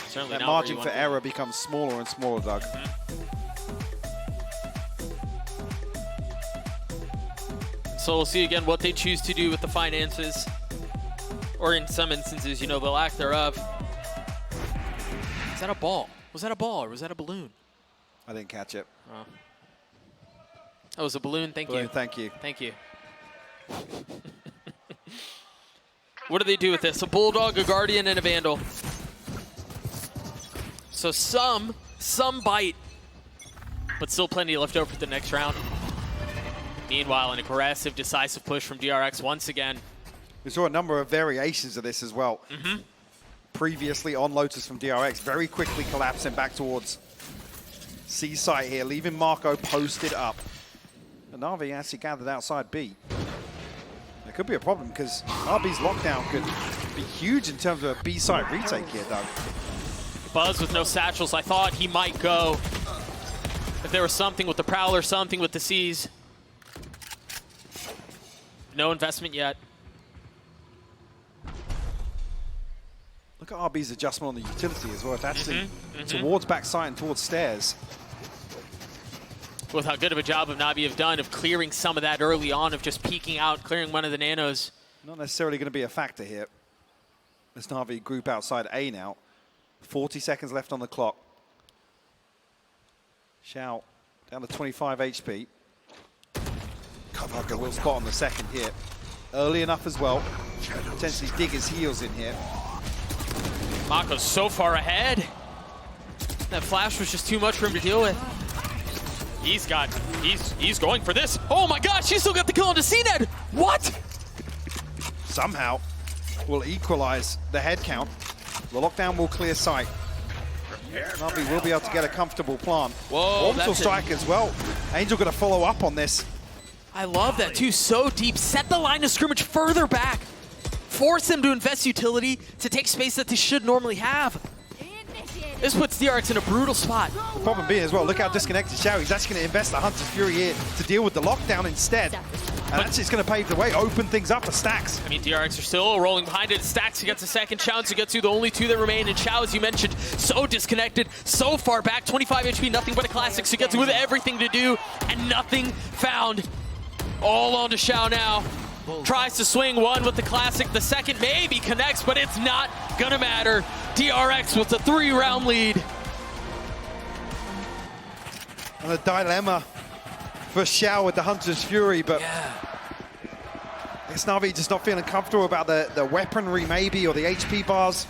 Certainly That not margin where for you want error becomes smaller and smaller, Doug. So we'll see again what they choose to do with the finances, or in some instances, you know, the lack thereof. Is that a ball? Was that a ball or was that a balloon? I didn't catch it. Oh. That was a balloon. Thank Balloon, you. thank you. Thank you. What do they do with this? A Bulldog, a Guardian, and a Vandal. So some bite, but still plenty left over for the next round. Meanwhile, an aggressive, decisive push from DRX once again. We saw a number of variations of this as well. Previously on Lotus from DRX, very quickly collapsing back towards C site here, leaving Marco posted up. And Na'Vi actually gathered outside B. There could be a problem because RB's lockdown could be huge in terms of a B site retake here, Doug. Buzz with no satchels. I thought he might go. If there was something with the Prowler, something with the C's. No investment yet. Look at RB's adjustment on the utility as well. It's actually towards backside and towards stairs. With how good of a job of Navi have done of clearing some of that early on, of just peeking out, clearing one of the nanos. Not necessarily going to be a factor here. This Na'Vi group outside A now. 40 seconds left on the clock. Xiao down to 25 HP. Marco will spot on the second here. Early enough as well. Potentially dig his heels in here. Mako's so far ahead. That flash was just too much for him to deal with. He's going for this. Oh my gosh, he still got the kill onto CNED. What? Somehow will equalize the head count. The lockdown will clear sight. Na'Vi will be able to get a comfortable plant. Whoa, Orbital that's strike as well. Angel going to follow up on this. I love that too, so deep. Set the line of scrimmage further back. Force them to invest utility to take space that they should normally have. This puts DRX in a brutal spot. The problem being as well, look how disconnected Xiao. He's actually going to invest the Hunter's Fury here to deal with the lockdown instead. And that's just going to pave the way, open things up for Stacks. I mean, DRX are still rolling behind it. Stacks gets a second, Challenge gets to the only two that remain. And Xiao, as you mentioned, so disconnected, so far back. 25 HP, nothing but a classic. So gets with everything to do and nothing found. All on to Xiao now. Tries to swing one with the classic. The second maybe connects, but it's not gonna matter. DRX with a 3-round lead. And a dilemma for Xiao with the Hunter's Fury, but it's Na'Vi just not feeling comfortable about the weaponry maybe, or the HP bars.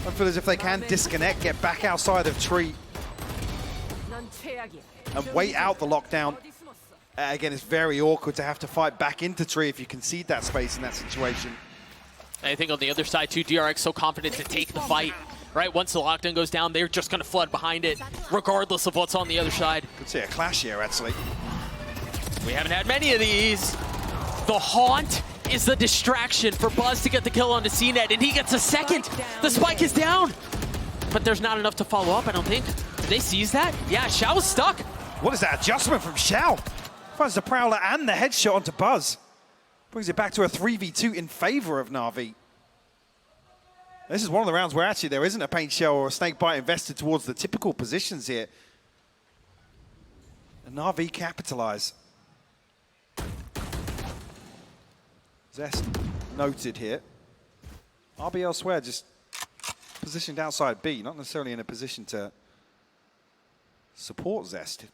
I feel as if they can disconnect, get back outside of tree, and wait out the lockdown. Again, it's very awkward to have to fight back into tree if you concede that space in that situation. I think on the other side too, DRX so confident to take the fight right? Once the lockdown goes down, they're just going to flood behind it, regardless of what's on the other side. Could see a clash here, actually. We haven't had many of these. The Haunt is the distraction for Buzz to get the kill onto CNED, and he gets a second. The spike is down, but there's not enough to follow up, I don't think. Did they seize that? Yeah, Xiao's stuck. What is that adjustment from Xiao? Finds the Prowler and the headshot onto Buzz. Brings it back to a 3v2 in favor of Na'Vi. This is one of the rounds where actually there isn't a paint shell or a snake bite invested towards the typical positions here. And Na'Vi capitalize. Zest noted here. RB elsewhere, just positioned outside B, not necessarily in a position to support Zest.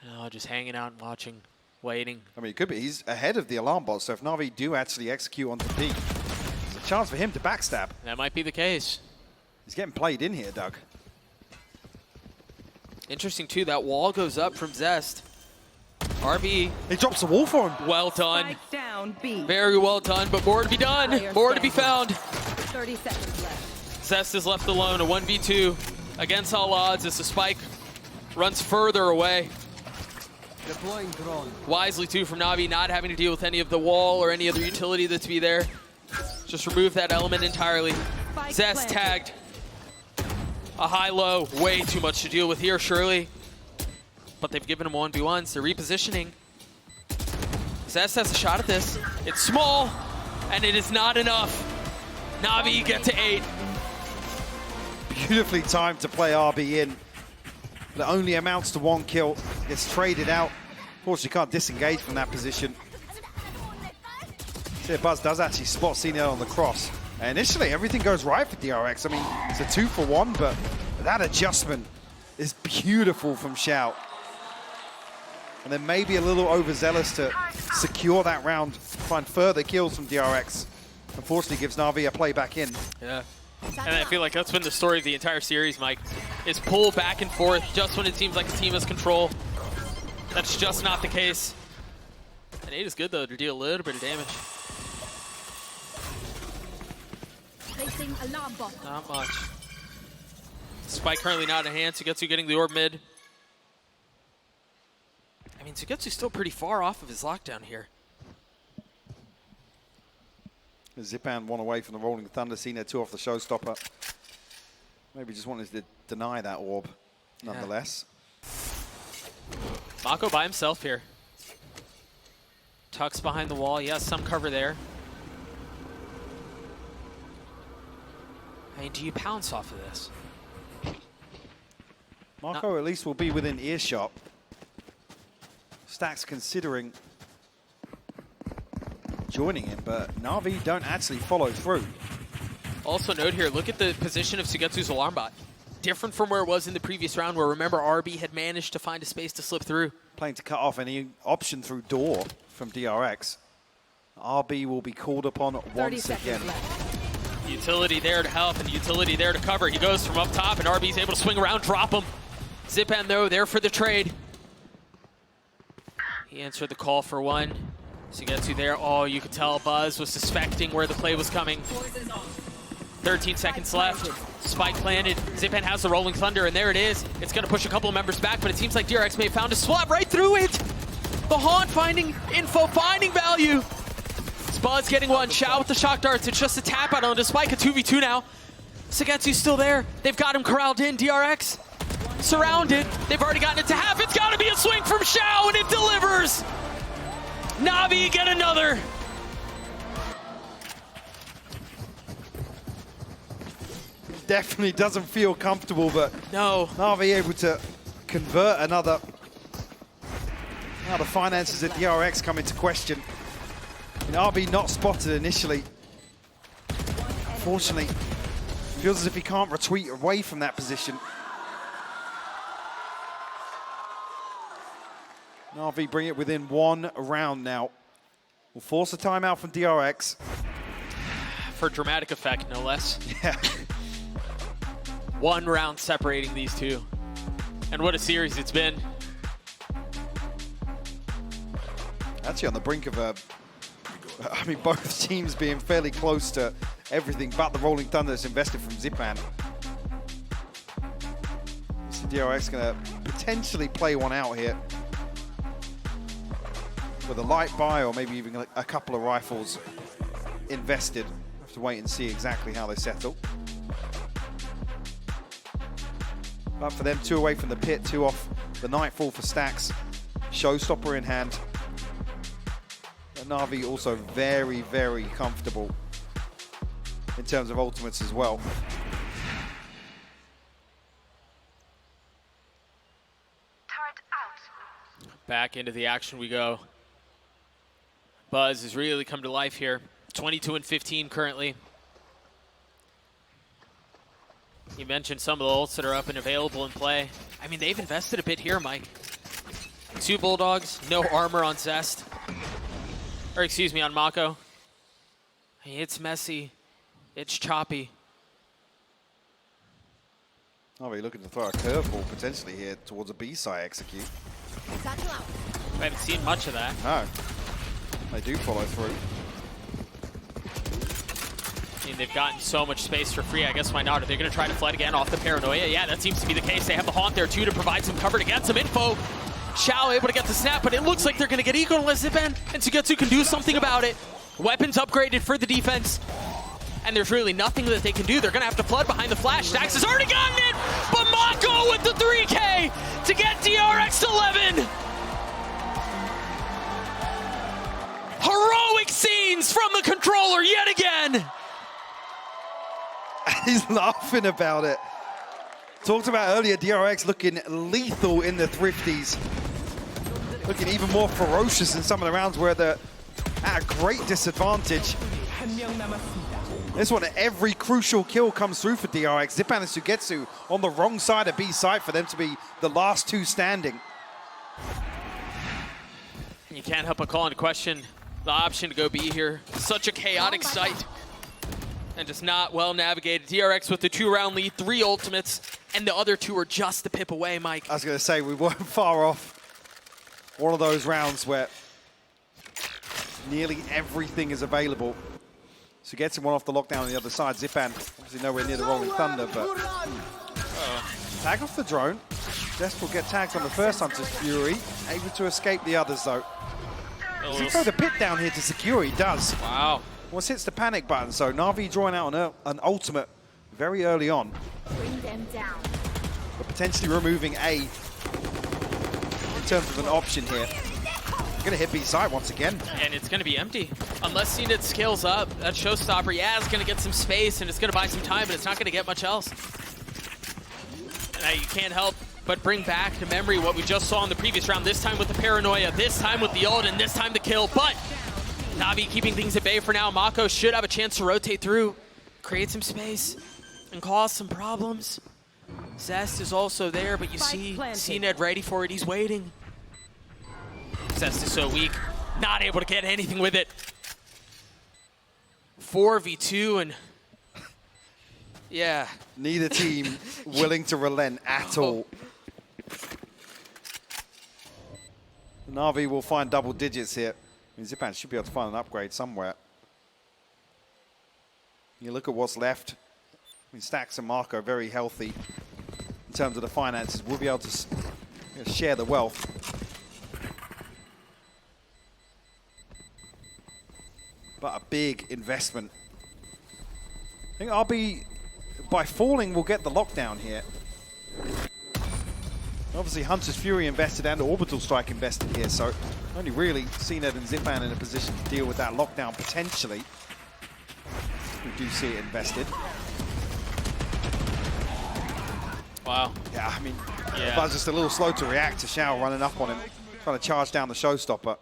No, just hanging out and watching, waiting. I mean, it could be. He's ahead of the alarm bot, so if Na'Vi do actually execute onto B, there's a chance for him to backstab. That might be the case. He's getting played in here, Doug. Interesting, too, that wall goes up from Zest. RB. He drops the wall for him. Well done. Spike down, B. Very well done, but more to be done. More to be found. 30 seconds left. Zest is left alone, a 1v2 against all odds as the spike runs further away. Deploying drone. Wisely, too, from Na'Vi, not having to deal with any of the wall or any other utility that's be there. Just remove that element entirely. Spike Zest planted. tagged. A high-low, way too much to deal with here, surely. But they've given him 1v1s. They're repositioning. Zest has a shot at this. It's small, and it is not enough. Na'Vi get to 8. Beautifully timed to play RB in. That only amounts to 1 kill. Gets traded out. Unfortunately, can't disengage from that position. See, Buzz does actually spot CNL on the cross. And initially, everything goes right for DRX. I mean, it's a 2-for-1, but that adjustment is beautiful from Xiao. And then maybe a little overzealous to secure that round, find further kills from DRX. Unfortunately, gives Na'Vi a play back in. Yeah. And I feel like that's been the story of the entire series, Mike, is pull back and forth just when it seems like a team has control. That's just not the case. And 8 is good, though, to deal a little bit of damage. Placing alarm bot. Not much. Spike currently not in hand. Sugetsu getting the orb mid. I mean, Sugetsu's still pretty far off of his lockdown here. Zipan 1 away from the Rolling Thunder. Cena 2 off the showstopper. Maybe just wanted to deny that orb, nonetheless. Mako by himself here. Tucks behind the wall. Yes, some cover there. I mean, do you pounce off of this? Marco at least will be within earshot. Stack's considering joining him, but Na'Vi don't actually follow through. Also note here, look at the position of Sugetsu's alarm bot. Different from where it was in the previous round, where remember RB had managed to find a space to slip through. Playing to cut off any option through door from DRX. RB will be called upon 30 once seconds again. left. Utility there to help and utility there to cover. He goes from up top and RB's able to swing around, drop him. Zipan though, there for the trade. He answered the call for 1. Sugetsu there. Oh, you could tell Buzz was suspecting where the play was coming. 13 seconds left. Spike planted. Zipan has the Rolling Thunder, and there it is. It's going to push a couple of members back, but it seems like DRX may have found a swap right through it. The Haunt finding info, finding value. It's Buzz getting 1. Xiao with the shock darts. It's just a tap out onto Spike, a 2v2 now. Sugetsu's still there. They've got him corralled in. DRX surrounded. They've already gotten it to half. It's got to be a swing from Xiao, and it delivers. Na'Vi get another. Definitely doesn't feel comfortable, but No. Na'Vi able to convert another. Now the finances at DRX come into question. And RB not spotted initially. Unfortunately, feels as if he can't retreat away from that position. Na'Vi bring it within 1 round now. Will force a timeout from DRX. For dramatic effect, no less. Yeah. 1 round separating these two. And what a series it's been. Actually on the brink of I mean, both teams being fairly close to everything but the Rolling Thunder that's invested from Zipan. So DRX going to potentially play one out here with a light buy or maybe even a couple of rifles invested. Have to wait and see exactly how they settle. But for them, 2 away from the pit, 2 off the Nightfall for Stacks. Showstopper in hand. And Na'Vi also very, very comfortable in terms of ultimates as well. Turret out. Back into the action we go. Buzz has really come to life here. 22-15 currently. You mentioned some of the ults that are up and available in play. I mean, they've invested a bit here, Mike. 2 Bulldogs, no armor on Zest. Or excuse me, on Mako. It's messy. It's choppy. Are we looking to throw a curveball potentially here towards a B-side execute? I haven't seen much of that. No. They do follow through. I mean, they've gotten so much space for free. I guess why not? Are they going to try to flood again off the Paranoia? Yeah, that seems to be the case. They have the Haunt there, too, to provide some cover to get some info. Xiao able to get the snap, but it looks like they're going to get eco unless Zipan and Sugetsu can do something about it. Weapons upgraded for the defense. And there's really nothing that they can do. They're going to have to flood behind the flash. Stacks has already gotten it, but Mako with the 3K to get DRX 11. Heroic scenes from the controller yet again. He's laughing about it. Talked about earlier, DRX looking lethal in the Thrifties. Looking even more ferocious in some of the rounds where they're at a great disadvantage. This one, every crucial kill comes through for DRX. Zipan and Sugetsu on the wrong side of B site for them to be the last 2 standing. You can't help but call into question the option to go B here. Such a chaotic site. And just not well navigated. DRX with the 2-round lead, 3 ultimates, and the other 2 are just the pip away, Mike. I was going to say, we weren't far off one of those rounds where nearly everything is available. So gets him one off the lockdown on the other side. Zipan, obviously nowhere near the Rolling Thunder, but tag off the drone. Zest will get tagged on the first Hunter's Fury, able to escape the others though. Does he throw the pit down here to secure? He does. Wow. Once hits the panic button, so Na'Vi drawing out an ultimate very early on. Bring them down. But potentially removing A in terms of an option here. Gonna hit B side once again. And it's gonna be empty. Unless CNED scales up, that showstopper, yeah, it's gonna get some space and it's gonna buy some time, but it's not gonna get much else. And you can't help but bring back to memory what we just saw in the previous round, this time with the Paranoia, this time with the ult, and this time the kill. But Na'Vi keeping things at bay for now. Mako should have a chance to rotate through, create some space, and cause some problems. Zest is also there, but you see CNED ready for it. He's waiting. Zest is so weak, not able to get anything with it. 4v2 and yeah. Neither team willing to relent at all. Na'Vi will find double digits here. I mean, Zipan should be able to find an upgrade somewhere. You look at what's left. I mean, Stacks and Mako are very healthy in terms of the finances. We'll be able to share the wealth. But a big investment. I think RB, by falling, will get the lockdown here. Obviously, Hunter's Fury invested and Orbital Strike invested here, so only really CNED and Zipan in a position to deal with that lockdown potentially. We do see it invested. Wow. Yeah, I mean, yeah. Buzz just a little slow to react to Xiao running up on him, trying to charge down the showstopper.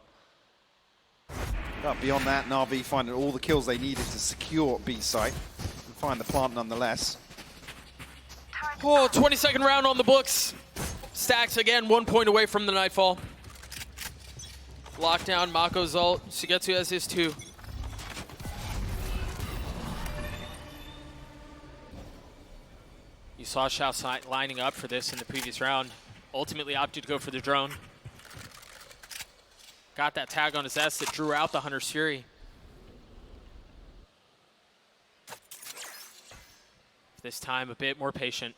But beyond that, Na'Vi finding all the kills they needed to secure B site and find the plant nonetheless. Oh, 22nd round on the books. Stacks again, 1 point away from the Nightfall. Lockdown, Mako's ult. Sugetsu has his 2. You saw Xiao lining up for this in the previous round. Ultimately opted to go for the drone. Got that tag on his S that drew out the Hunter's Fury. This time a bit more patient.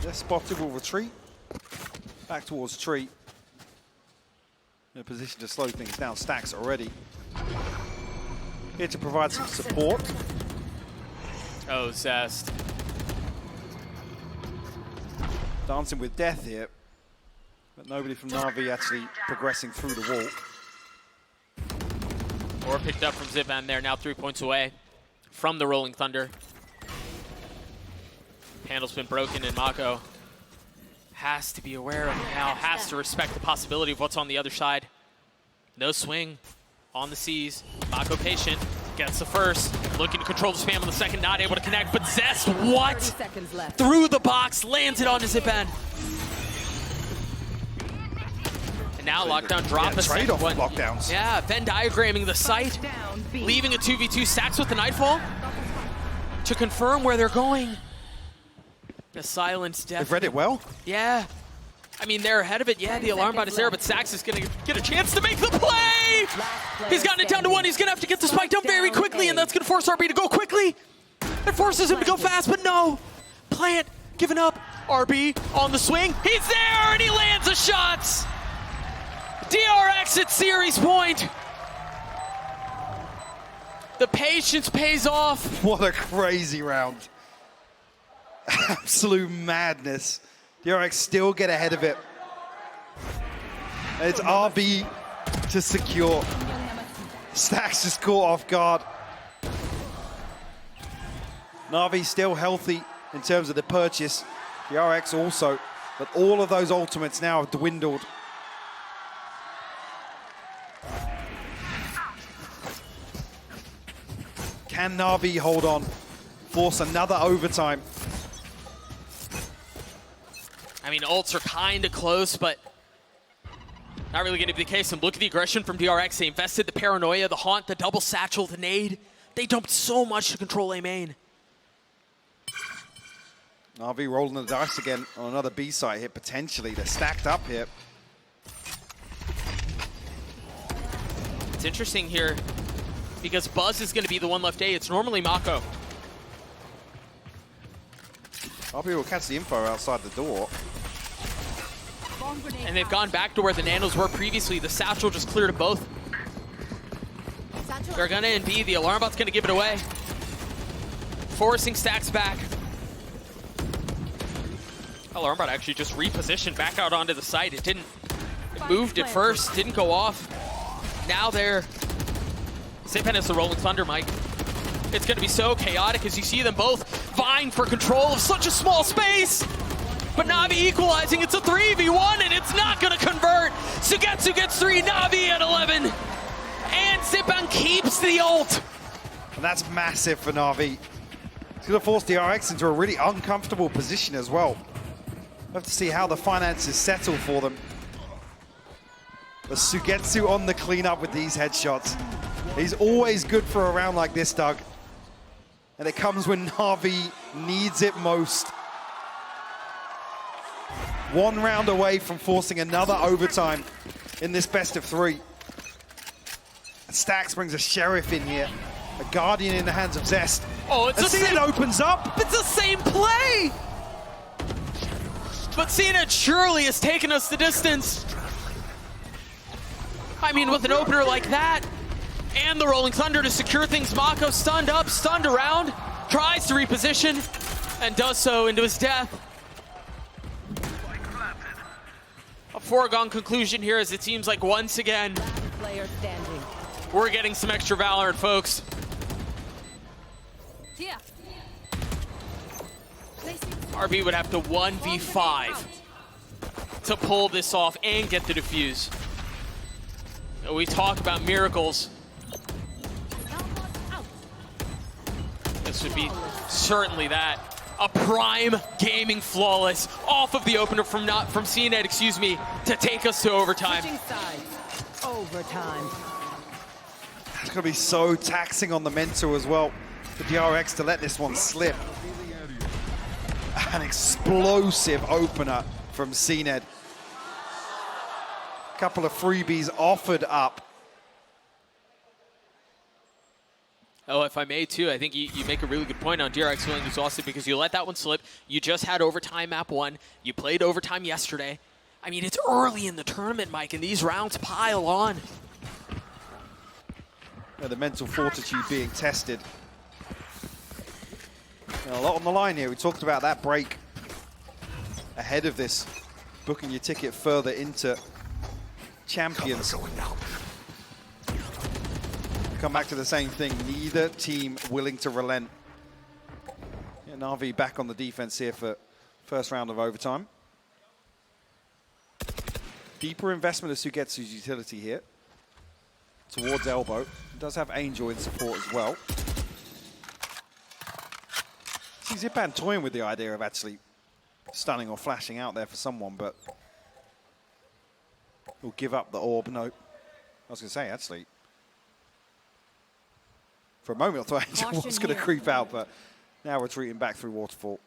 Their spotter will retreat. Back towards tree. In a position to slow things down. Stacks already. Here to provide some support. Oh, Zest. Dancing with death here. But nobody from Na'Vi actually progressing through the wall. Or picked up from Zipan there, now 3 points away from the Rolling Thunder. Panel's been broken, and Mako has to be aware of it now, has to respect the possibility of what's on the other side. No swing on the C's. Mako patient, gets the first, looking to control the spam on the second, not able to connect, but Zest, what? 30 seconds left. Through the box, lands it on his Zipan. And now lockdown drop a second trade-off one. lockdowns. Yeah, Venn diagramming the site, Down B. leaving a 2v2 Stacks with the Nightfall to confirm where they're going. The silence death. They've read it well. Yeah. I mean, they're ahead of it. Yeah, the alarm bot is there, but Stacks is going to get a chance to make the play. He's gotten it down to one. He's going to have to get the spike up very quickly, and that's going to force RB to go quickly. It forces him to go fast, but no. Plant giving up. RB on the swing. He's there, and he lands a shot. DRX at series point. The patience pays off. What a crazy round. Absolute madness. DRX still get ahead of it. It's RB to secure. Stacks just caught off guard. Na'Vi still healthy in terms of the purchase. DRX also, but all of those ultimates now have dwindled. Can Na'Vi hold on? Force another overtime. I mean, ults are kind of close, but not really going to be the case. And look at the aggression from DRX. They invested the paranoia, the haunt, the double satchel, the nade. They dumped so much to control A main. Na'Vi rolling the dice again on another B site hit, potentially. They're stacked up here. It's interesting here because Buzz is going to be the one left A. It's normally Mako. RB will catch the info outside the door. And they've gone back to where the Nanos were previously. The satchel just cleared of both. They're going to NB. The alarm bot's going to give it away. Forcing Stacks back. Alarm bot actually just repositioned back out onto the site. It didn't. It moved at first, didn't go off. Now they're. Zipan is the Rolling Thunder, Mike. It's going to be so chaotic as you see them both vying for control of such a small space. But Na'Vi equalizing. It's a 3v1, and it's not going to convert. Sugetsu gets 3, Na'Vi at 11. And Zipan keeps the ult. And that's massive for Na'Vi. It's going to force DRX into a really uncomfortable position as well. We'll have to see how the finances settle for them. But Sugetsu on the cleanup with these headshots. He's always good for a round like this, Doug. And it comes when Na'Vi needs it most. One round away from forcing another overtime in this best of 3. And Stacks brings a Sheriff in here. A Guardian in the hands of Zest. Oh, it's and the same. It opens up. It's the same play. But CNED surely has taken us the distance. I mean, with an opener like that, and the Rolling Thunder to secure things, Mako stunned up, stunned around, tries to reposition, and does so into his death. A foregone conclusion here, as it seems like once again, Player standing. we're getting some extra Valorant, folks. Here. RB would have to 1v5 to pull this off and get the defuse. We talk about miracles. This would be certainly that. A prime gaming flawless off of the opener from CNED, excuse me, to take us to overtime. Switching sides. Overtime. It's going to be so taxing on the mental as well for DRX to let this one slip. An explosive opener from CNED. Couple of freebies offered up. Oh, if I may too, I think you make a really good point on DRX feeling exhausted because you let that one slip. You just had overtime map 1. You played overtime yesterday. I mean, it's early in the tournament, Mike, and these rounds pile on. Yeah, the mental fortitude being tested. A lot on the line here. We talked about that break ahead of this, booking your ticket further into Champions. Come back to the same thing. Neither team willing to relent. Yeah, Na'Vi back on the defense here for first round of overtime. Deeper investment of Sugetsu's utility here towards elbow. Does have Angel in support as well. See Zipan toying with the idea of actually stunning or flashing out there for someone, but he'll give up the orb. No, I was going to say, actually, for a moment I thought Angel was going to creep out, but now retreating back through Waterfall.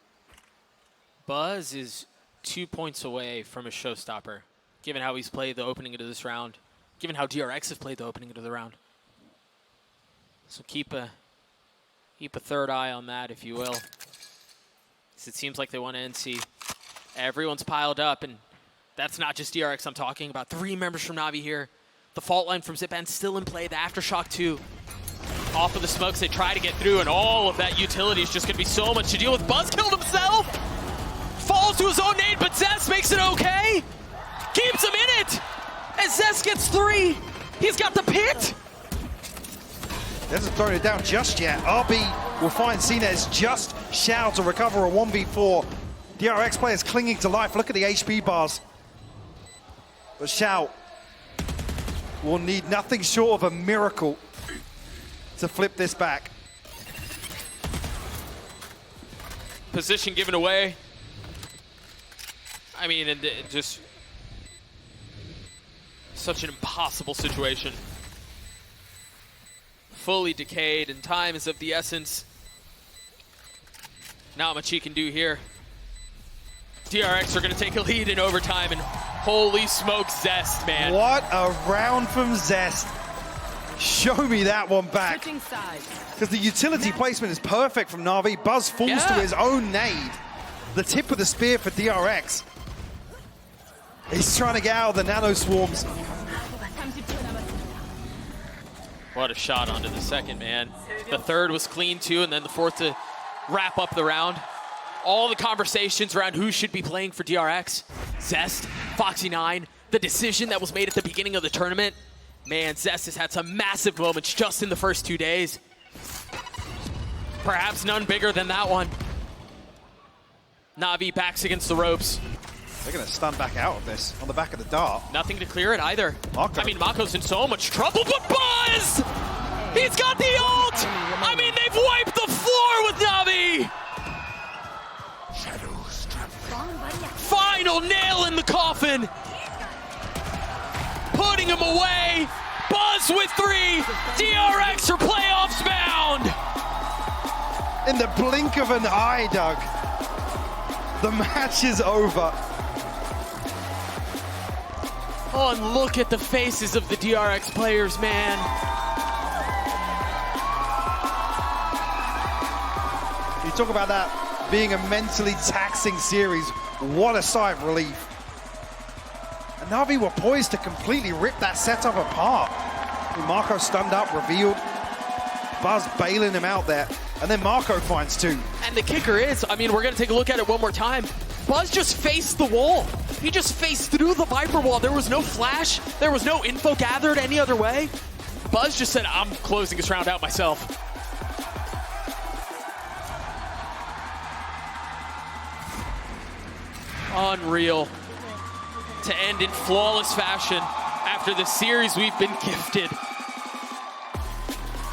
Buzz is 2 points away from a showstopper, given how he's played the opening into this round, given how DRX has played the opening into the round. So keep a third eye on that, if you will. 'Cause it seems like they want to NC. Everyone's piled up, and that's not just DRX I'm talking about. 3 members from Na'Vi here. The fault line from Zipan still in play. The Aftershock 2. Off of the smokes, they try to get through, and all of that utility is just going to be so much to deal with. Buzz killed himself! Falls to his own nade, but Zest makes it okay! Keeps him in it! And Zest gets 3! He's got the pit! Hasn't thrown it down just yet. RB will find Sinez just Xiao to recover a 1v4. DRX players clinging to life. Look at the HP bars. But Xiao will need nothing short of a miracle to flip this back. Position given away. I mean, and just such an impossible situation. Fully decayed, and time is of the essence. Not much he can do here. DRX are going to take a lead in overtime, and holy smokes, Zest, man. What a round from Zest. Show me that one back. Because the utility placement is perfect from Na'Vi. Buzz falls to his own nade. The tip of the spear for DRX. He's trying to get out of the nano swarms. What a shot onto the second, man. The third was clean too, and then the fourth to wrap up the round. All the conversations around who should be playing for DRX. Zest, Foxy9, the decision that was made at the beginning of the tournament. Man, Zest has had some massive moments just in the first 2 days. Perhaps none bigger than that one. Na'Vi backs against the ropes. They're going to stun back out of this on the back of the dart. Nothing to clear it either. Mako. I mean, Mako's in so much trouble, but Buzz! He's got the ult! I mean, they've wiped the floor with Na'Vi! Final nail in the coffin! Putting him away! Buzz with 3! DRX are playoffs bound! In the blink of an eye, Doug. The match is over. Oh, and look at the faces of the DRX players, man. You talk about that being a mentally taxing series. What a sigh of relief. And Na'Vi were poised to completely rip that setup apart. Marco stunned up, revealed. Buzz bailing him out there. And then Marco finds 2. And the kicker is, I mean, we're going to take a look at it one more time. Buzz just faced the wall. He just faced through the Viper wall. There was no flash. There was no info gathered any other way. Buzz just said, I'm closing this round out myself. Unreal. To end in flawless fashion after the series we've been gifted.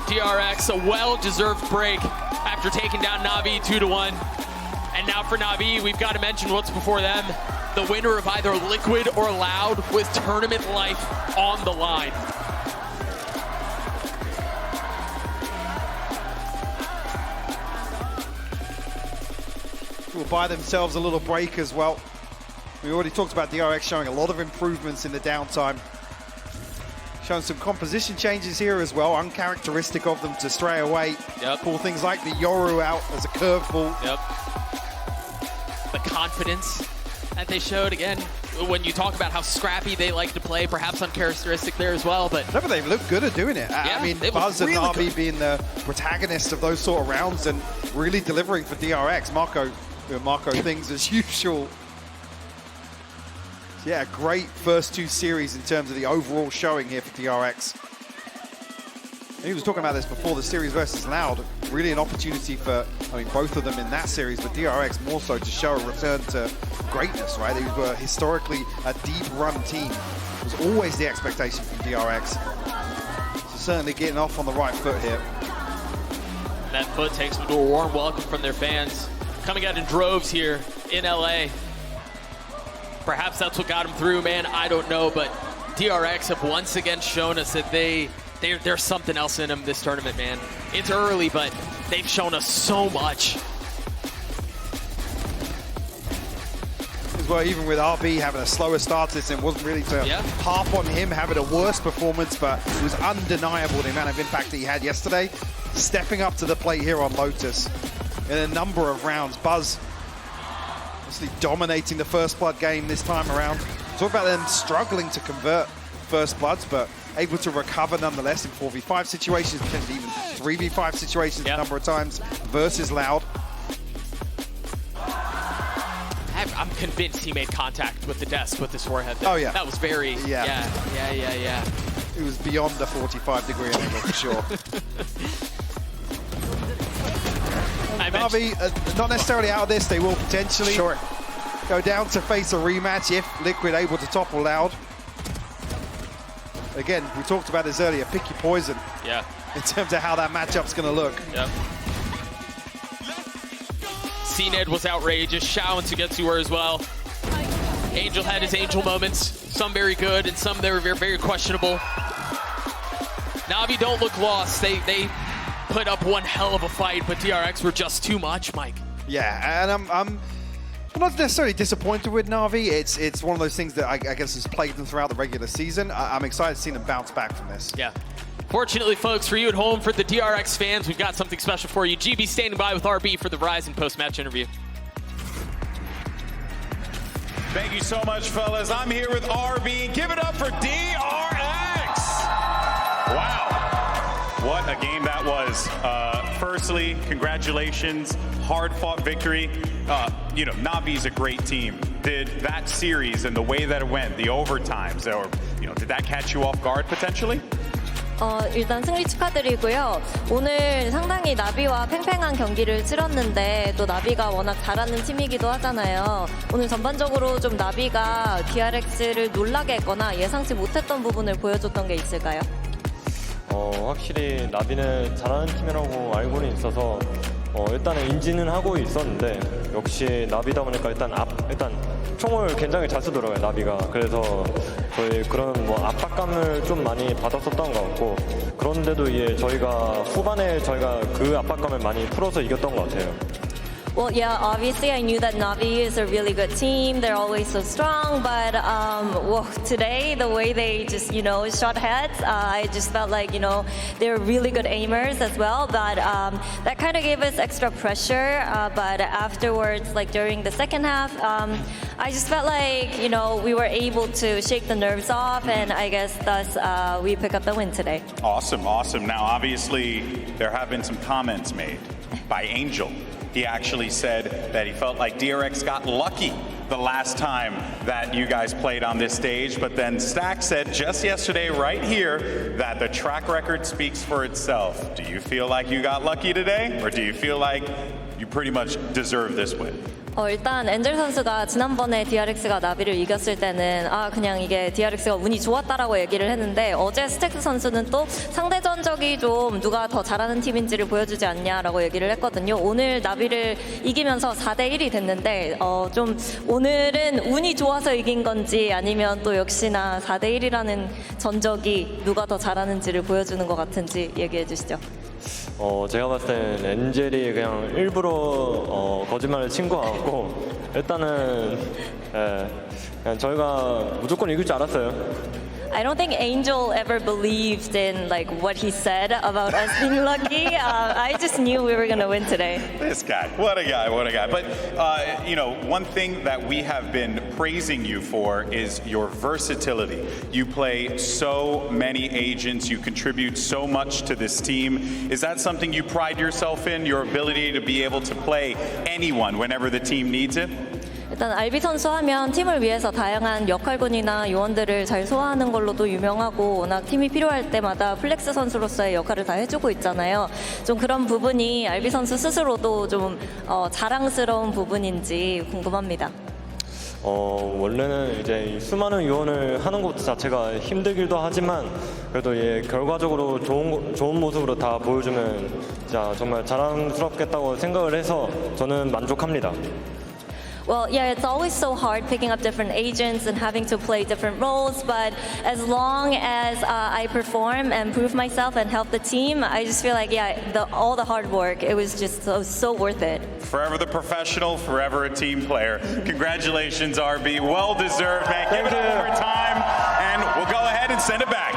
DRX, a well-deserved break after taking down Na'Vi 2-1. And now for Na'Vi, we've got to mention what's before them. The winner of either Liquid or Loud with tournament life on the line. Will buy themselves a little break as well. We already talked about DRX showing a lot of improvements in the downtime. Showing some composition changes here as well, uncharacteristic of them to stray away. Pull things like the Yoru out as a curveball. The confidence that they showed again. When you talk about how scrappy they like to play, perhaps uncharacteristic there as well, but... No, but they've looked good at doing it. Yeah, I mean, they Buzz look and really RB good. being the protagonists of those sort of rounds and really delivering for DRX. Marco things as usual. Yeah, great first two series in terms of the overall showing here for DRX. And he was talking about this before, the series versus Loud. Really an opportunity for, I mean, both of them in that series, but DRX more so to show a return to greatness, right? They were historically a deep run team. It was always the expectation from DRX. So certainly getting off on the right foot here. That foot takes them to a warm welcome from their fans. Coming out in droves here in LA. Perhaps that's what got them through, man. I don't know, but DRX have once again shown us that there's something else in them this tournament, man. It's early, but they've shown us so much. As well, even with RB having a slower start to this, and wasn't really to harp on him having a worse performance, but it was undeniable the amount of impact that he had yesterday. Stepping up to the plate here on Lotus in a number of rounds. Buzz obviously dominating the First Blood game this time around. Talk about them struggling to convert First Bloods, but able to recover nonetheless in 4v5 situations, potentially even 3v5 situations a number of times versus Loud. I'm convinced he made contact with the desk with his forehead there. Oh, yeah. That was very, yeah. It was beyond the 45-degree angle for sure. Navi, not necessarily out of this, they will potentially go down to face a rematch if Liquid able to topple Loud. Again, we talked about this earlier, pick your poison. Yeah. In terms of how that matchup's going to look. Yep. CNED was outrageous. Xiao and Sugetsu were as well. Angel had his Angel moments. Some very good and some that were very, very questionable. Navi don't look lost. They put up one hell of a fight, but DRX were just too much, Mike. Yeah, and I'm not necessarily disappointed with Navi. It's one of those things that I guess has plagued them throughout the regular season. I'm excited to see them bounce back from this. Yeah. Fortunately, folks, for you at home, for the DRX fans, we've got something special for you. GB standing by with RB for the Verizon post-match interview. Thank you so much, fellas. I'm here with RB. Give it up for DRX. Wow. What a game that was. Firstly, congratulations. Hard-fought victory. You know, Navi's a great team. Did that series and the way that it went, the overtimes, or, you know, did that catch you off guard potentially? 일단 승리 축하드리고요. 오늘 상당히 나비와 팽팽한 경기를 치렀는데 또 나비가 워낙 잘하는 팀이기도 하잖아요. 오늘 전반적으로 좀 나비가 DRX를 놀라게 했거나 예상치 못했던 부분을 보여줬던 게 있을까요? 확실히 나비는 잘하는 팀이라고 알고는 있어서 일단은 인지는 하고 있었는데 역시 나비다 보니까 일단 총을 굉장히 잘 쓰더라고요, 나비가. 그래서 저희 그런 압박감을 좀 많이 받았었던 것 같고, 그런데도 저희가 후반에 그 압박감을 많이 풀어서 이겼던 것 같아요. Well, yeah, obviously I knew that Navi is a really good team. They're always so strong, but well, today the way they just, shot heads, I just felt like, they're really good aimers as well, but that kind of gave us extra pressure, but afterwards, like during the second half, I just felt like, we were able to shake the nerves off, and I guess thus we pick up the win today. Awesome, awesome. Now, obviously, there have been some comments made by Angel. He actually said that he felt like DRX got lucky the last time that you guys played on this stage, but then Stack said just yesterday right here that the track record speaks for itself. Do you feel like you got lucky today, or do you feel like you pretty much deserve this win? 일단 엔젤 선수가 지난번에 DRX가 나비를 이겼을 때는 그냥 이게 DRX가 운이 좋았다라고 얘기를 했는데 어제 스택스 선수는 또 상대 전적이 좀 누가 더 잘하는 팀인지를 보여주지 않냐라고 얘기를 했거든요. 오늘 나비를 이기면서 4대1이 됐는데 좀 오늘은 운이 좋아서 이긴 건지 아니면 또 역시나 4대1이라는 전적이 누가 더 잘하는지를 보여주는 것 같은지 얘기해 주시죠. 제가 봤을 땐 엔젤이 그냥 일부러 거짓말을 친 것 같고, 일단은 그냥 저희가 무조건 이길 줄 알았어요. I don't think Angel ever believed in like what he said about us being lucky. I just knew we were gonna win today. This guy, what a guy, what a guy. But you know, one thing that we have been praising you for is your versatility. You play so many agents, you contribute so much to this team. Is that something you pride yourself in, your ability to be able to play anyone whenever the team needs it? 일단 알비 선수 하면 팀을 위해서 다양한 역할군이나 요원들을 잘 소화하는 걸로도 유명하고 워낙 팀이 필요할 때마다 플렉스 선수로서의 역할을 다 해주고 있잖아요. 좀 그런 부분이 알비 선수 스스로도 좀 자랑스러운 부분인지 궁금합니다. 원래는 이제 수많은 요원을 하는 것 자체가 힘들기도 하지만 그래도 결과적으로 좋은 모습으로 다 보여주면 진짜 정말 자랑스럽겠다고 생각을 해서 저는 만족합니다. Well, yeah, it's always so hard picking up different agents and having to play different roles, but as long as I perform and prove myself and help the team, I just feel like, yeah, all the hard work, it was just so worth it. Forever the professional, forever a team player. Congratulations, RB. Well deserved, man. Give it up for time, and we'll go ahead and send it back.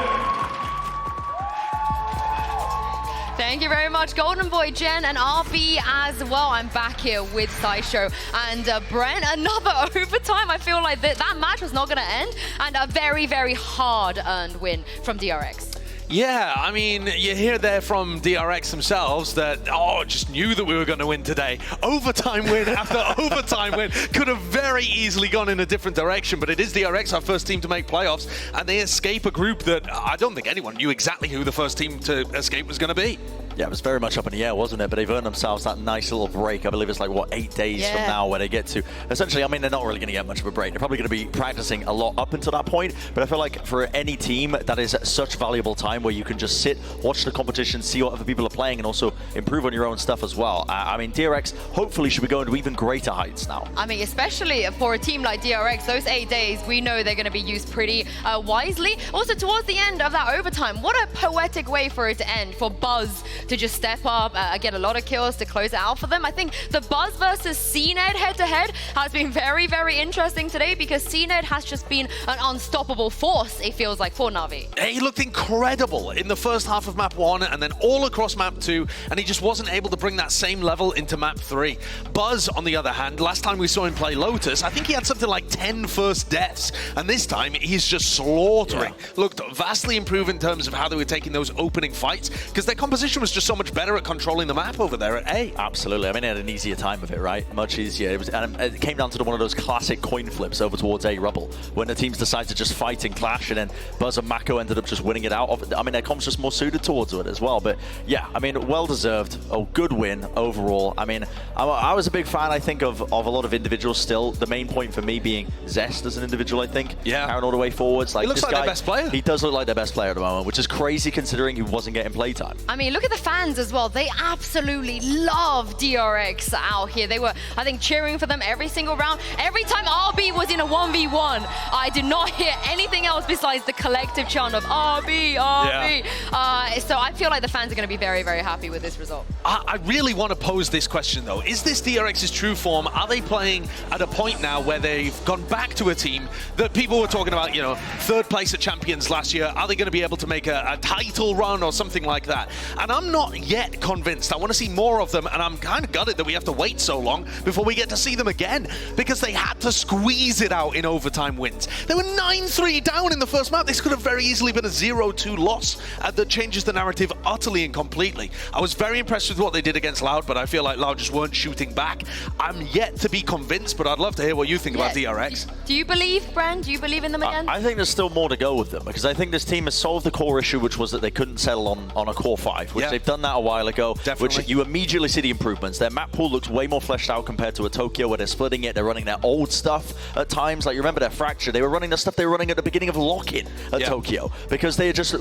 Thank you very much, Golden Boy, Jen, and RB as well. I'm back here with Sideshow and Brent. Another overtime. I feel like that match was not going to end, and a very, very hard-earned win from DRX. Yeah, I mean, you hear there from DRX themselves that, just knew that we were going to win today. Overtime win after overtime win. Could have very easily gone in a different direction, but it is DRX, our first team to make playoffs, and they escape a group that I don't think anyone knew exactly who the first team to escape was going to be. Yeah, it was very much up in the air, wasn't it? But they've earned themselves that nice little break. I believe it's like, what, 8 days from now where they get to... Essentially, I mean, they're not really going to get much of a break. They're probably going to be practicing a lot up until that point. But I feel like for any team, that is such valuable time where you can just sit, watch the competition, see what other people are playing, and also improve on your own stuff as well. I mean, DRX hopefully should be going to even greater heights now. I mean, especially for a team like DRX, those 8 days, we know they're going to be used pretty wisely. Also, towards the end of that overtime, what a poetic way for it to end, for Buzz to just step up, get a lot of kills to close it out for them. I think the Buzz versus CNED head-to-head has been very, very interesting today because CNED has just been an unstoppable force, it feels like, for Na'Vi. He looked incredible in the first half of map 1 and then all across map 2, and he just wasn't able to bring that same level into map 3. Buzz, on the other hand, last time we saw him play Lotus, I think he had something like 10 first deaths, and this time he's just slaughtering. Looked vastly improved in terms of how they were taking those opening fights, because their composition was just so much better at controlling the map over there at A. Absolutely. I mean, they had an easier time of it, right? Much easier. It was, and it came down to one of those classic coin flips over towards A rubble, when the teams decided to just fight and clash, and then Buzz and Mako ended up just winning it out. I mean, their comp's just more suited towards it as well. But yeah, I mean, well deserved. Oh, good win overall. I mean, I was a big fan, I think, of a lot of individuals still. The main point for me being Zest as an individual, I think. Yeah. Carrying all the way forwards. Like, he looks this like guy, their best player. He does look like their best player at the moment, which is crazy considering he wasn't getting playtime. I mean, look at the fans as well. They absolutely love DRX out here. They were, I think, cheering for them every single round. Every time RB was in a 1v1, I did not hear anything else besides the collective chant of RB, RB. Yeah. So I feel like the fans are going to be very, very happy with this result. I really want to pose this question, though. Is this DRX's true form? Are they playing at a point now where they've gone back to a team that people were talking about, you know, 3rd place at Champions last year? Are they going to be able to make a title run or something like that? And I'm not yet convinced. I want to see more of them, and I'm kind of gutted that we have to wait so long before we get to see them again, because they had to squeeze it out in overtime wins. They were 9-3 down in the first map. This could have very easily been a 0-2 loss that changes the narrative utterly and completely. I was very impressed with what they did against Loud, but I feel like Loud just weren't shooting back. I'm yet to be convinced, but I'd love to hear what you think about DRX. Do you believe, Bran? Do you believe in them again? I think there's still more to go with them, because I think this team has solved the core issue, which was that they couldn't settle on a core 5, which they've done that a while ago. Definitely. Which you immediately see the improvements. Their map pool looks way more fleshed out compared to a Tokyo, where they're splitting it, they're running their old stuff at times. Like, you remember their Fracture, they were running the stuff they were running at the beginning of Lock-In at Tokyo, because they had just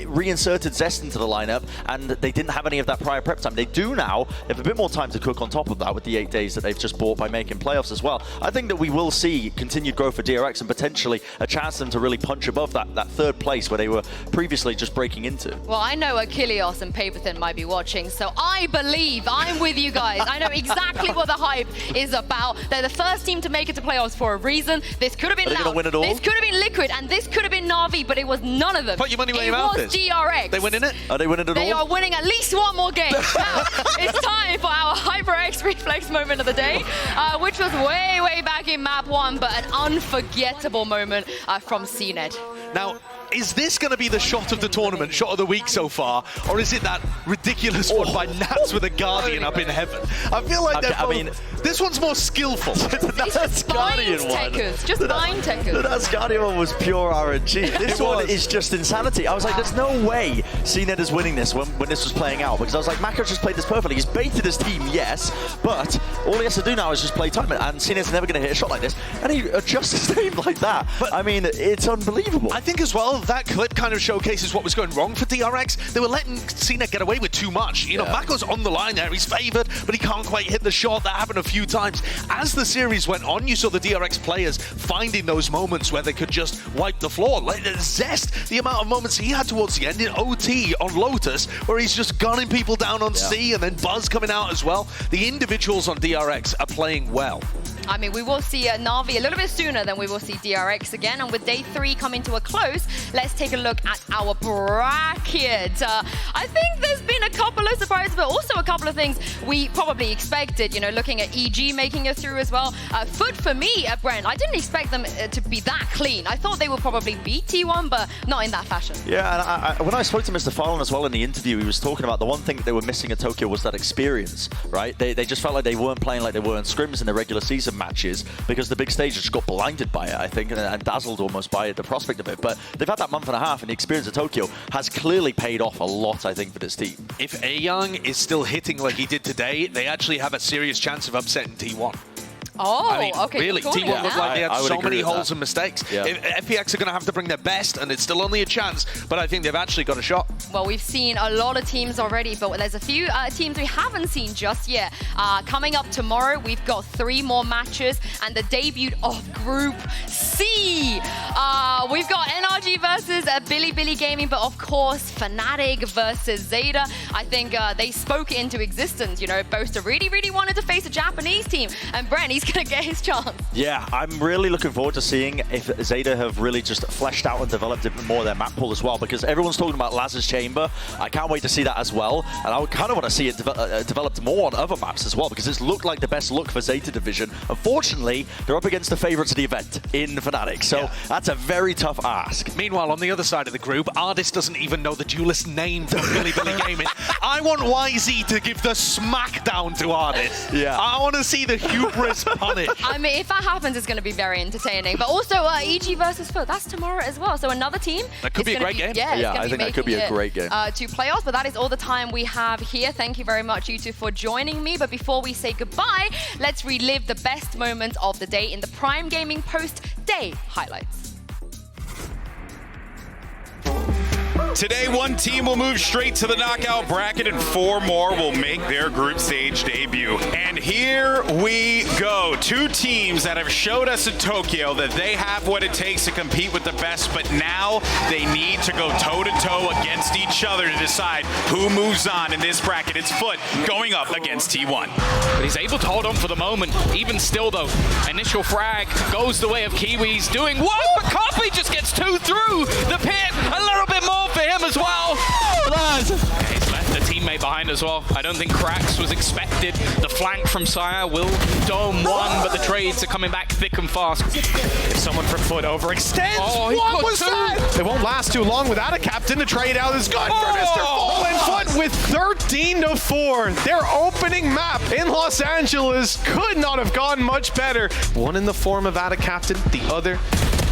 reinserted Zest into the lineup, and they didn't have any of that prior prep time. They do now. They have a bit more time to cook on top of that with the 8 days that they've just bought by making playoffs as well. I think that we will see continued growth for DRX and potentially a chance for them to really punch above that third place where they were previously just breaking into. Well, I know Achilles and Paperthin might be watching, so I believe I'm with you guys. I know exactly what the hype is about. They're the first team to make it to playoffs for a reason. This could have been Loud, win it all? this could have been Liquid, and this could have been Na'Vi, but it was none of them. Put your money where your mouth is. It was DRX. They winning it? Are they winning it all? They are winning at least one more game. Now, it's time for our HyperX reflex moment of the day, which was way back in map 1, but an unforgettable moment from CNED. Now, is this going to be the shot of the tournament, shot of the week so far, or is it that ridiculous one by Nats with a Guardian up in heaven? I feel like this one's more skillful. That's Guardian one. Just mind techers. The Nats Guardian one was pure RNG. This one is just insanity. I was like, there's no way CNED is winning this when this was playing out, because I was like, Mako just played this perfectly. He's baited his team, yes, but all he has to do now is just play time, and CNED's never going to hit a shot like this, and he adjusts his aim like that. But I mean, it's unbelievable. I think as well, that clip kind of showcases what was going wrong for DRX. They were letting CNED get away with too much. You know, Mako's on the line there, he's favored, but he can't quite hit the shot. That happened a few times. As the series went on, you saw the DRX players finding those moments where they could just wipe the floor. Like Zest, the amount of moments he had towards the end in OT on Lotus, where he's just gunning people down on C, and then Buzz coming out as well. The individuals on DRX are playing well. I mean, we will see Na'Vi a little bit sooner than we will see DRX again. And with day 3 coming to a close, let's take a look at our bracket. I think there's been a couple of surprises, but also a couple of things we probably expected. You know, looking at EG making it through as well. Foot for me, Brent, I didn't expect them to be that clean. I thought they would probably beat T1, but not in that fashion. Yeah, and when I spoke to Mr. Fallon as well in the interview, he was talking about the one thing that they were missing at Tokyo was that experience, right? They just felt like they weren't playing like they were in scrims in the regular season matches, because the big stage just got blinded by it, I think, and dazzled almost by it, the prospect of it. But they've had that month and a half, and the experience at Tokyo has clearly paid off a lot, I think, for this team. If Ayoung is still hitting like he did today, they actually have a serious chance of upsetting T1. Oh, I mean, okay. really, T1 looked like they had so many holes that. and mistakes. Yeah. FPX are going to have to bring their best, and it's still only a chance, but I think they've actually got a shot. Well, we've seen a lot of teams already, but there's a few teams we haven't seen just yet. Coming up tomorrow, we've got 3 more matches, and the debut of Group C. We've got NRG versus Billy Gaming, but of course, Fnatic versus Zeta. I think they spoke it into existence. You know, Boaster really wanted to face a Japanese team, and Brent, he's going to get his chance. Yeah, I'm really looking forward to seeing if Zeta have really just fleshed out and developed even more their map pool as well, because everyone's talking about Laz's Chamber. I can't wait to see that as well, and I kind of want to see it developed more on other maps as well, because it's looked like the best look for Zeta Division. Unfortunately, they're up against the favorites of the event in Fnatic, so that's a very tough ask. Meanwhile, on the other side of the group, Ardis doesn't even know the duelist name for Billy Gaming. I want YZ to give the smackdown to Ardis. Yeah. I want to see the hubris punish. I mean, if that happens, it's going to be very entertaining. But also, EG versus Foot, that's tomorrow as well. So another team. That could be a great game. Yeah, I think that could be a great game. To playoffs, but that is all the time we have here. Thank you very much, you two, for joining me. But before we say goodbye, let's relive the best moments of the day in the Prime Gaming post-day highlights. Today, 1 team will move straight to the knockout bracket and 4 more will make their group stage debut. And here we go. 2 teams that have showed us in Tokyo that they have what it takes to compete with the best, but now they need to go toe-to-toe against each other to decide who moves on in this bracket. It's Foot going up against T1. But he's able to hold on for the moment. Even still, though, initial frag goes the way of Kiwi's doing what? But Coffee just gets 2 through the pit. A little bit more for him as well. He's left a teammate behind as well. I don't think Krax was expected. The flank from Sire will dome 1, but the trades are coming back thick and fast. If someone from Foot overextends, what was that? It won't last too long without a captain. The trade out is good for Mr. Fallen Foot with 13-4. Their opening map in Los Angeles could not have gone much better. One in the form of Ada Captain, the other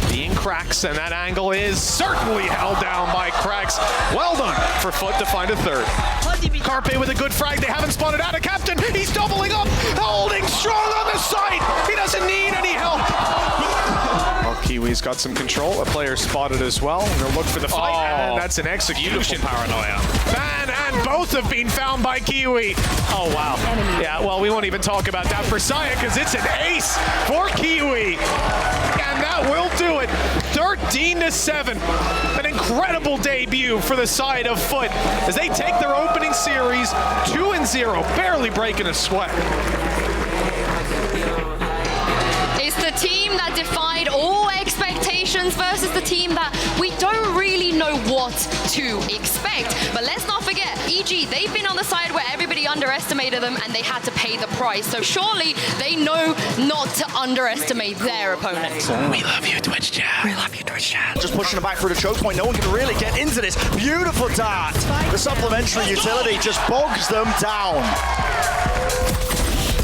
being Krax, and that angle is certainly held down by Krax. Well done for Foot to find a 3rd. Carpe with a good frag. They haven't spotted out a captain. He's doubling up, holding strong on the side. He doesn't need any help. Well, Kiwi Kiwi's got some control. A player spotted as well. And they'll look for the fight, and that's an execution. Paranoia. Man, and both have been found by Kiwi. Oh, wow. Yeah, well, we won't even talk about that for Saya, because it's an ace for Kiwi. And that will do it. 13-7. An incredible debut for the side of Foot as they take their opening series 2-0, barely breaking a sweat. It's the team that defied all expectations versus the team that we don't really know what to expect. But let's not forget, EG, they've been on the side where everybody underestimated them and they had to pay the price. So surely they know not to underestimate their opponent. We love you, Twitch chat. We love you, Twitch chat. Just pushing them back through the choke point. No one can really get into this. Beautiful dart. The supplementary utility just bogs them down.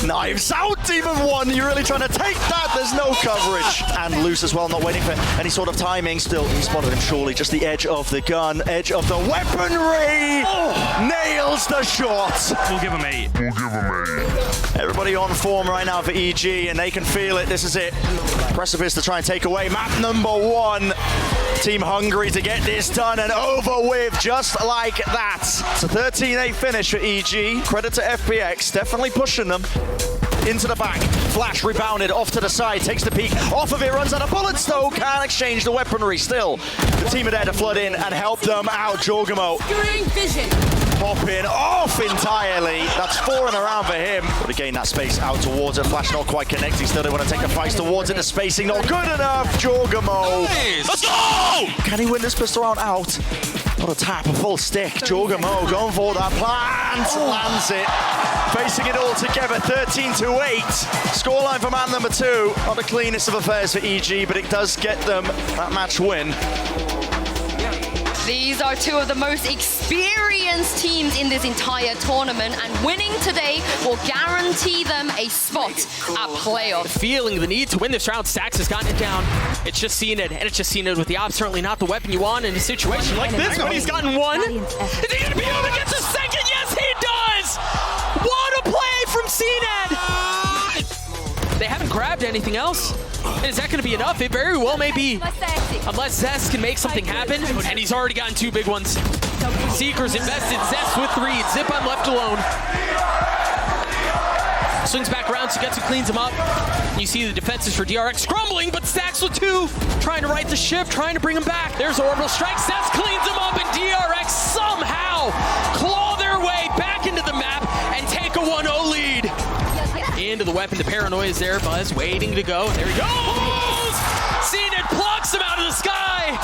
Knives out, Demon 1. You're really trying to take that. There's no coverage. And loose as well, not waiting for any sort of timing. Still, he spotted him surely. Just the edge of the gun, edge of the weaponry. Oh. Nails the shot. We'll give him 8. We'll give him 8. Everybody on form right now for EG, and they can feel it. This is it. Precipice to try and take away map number 1. Team hungry to get this done and over with just like that. It's a 13-8 finish for EG. Credit to FPX, definitely pushing them. Into the back, Flash rebounded off to the side, takes the peek, off of it, runs out of bullets though, can't exchange the weaponry. Still, the team are there to flood in and help them out. Jorgamo popping off entirely. That's 4 in a round for him. But again, that space out towards it. Flash not quite connecting. Still, they want to take the fights towards it. The spacing not good enough. Jorgamo. Nice. Let's go! Can he win this pistol round out? Not a tap, a full stick. Jorgamo going for that plant. Lands it. Facing it all together, 13-8. Scoreline for man number 2. Not the cleanest of affairs for EG, but it does get them that match win. These are 2 of the most experienced teams in this entire tournament, and winning today will guarantee them a spot at playoff. Feeling the need to win this round, Stax has gotten it down. It's just seen it, and it's just seen it with the op. Certainly not the weapon you want in a situation like this, but he's gotten 1. Is he going to be able to get the second? Yes, he does! What a play from CNED! They haven't grabbed anything else. And is that going to be enough? It very well may be. Unless Zest can make something happen, and he's already gotten 2 big ones. Seekers invested, Zest with 3, Zip-On left alone. Swings back around, Sugetsu cleans him up. You see the defenses for DRX crumbling, but Stacks with 2, trying to right the ship, trying to bring him back. There's Orbital Strike, Zest cleans him up, and DRX somehow claw their way back into the map and take a 1-0 lead. Into the weapon, the paranoia is there, Buzz waiting to go. There he goes! CNED plucks him out of the sky!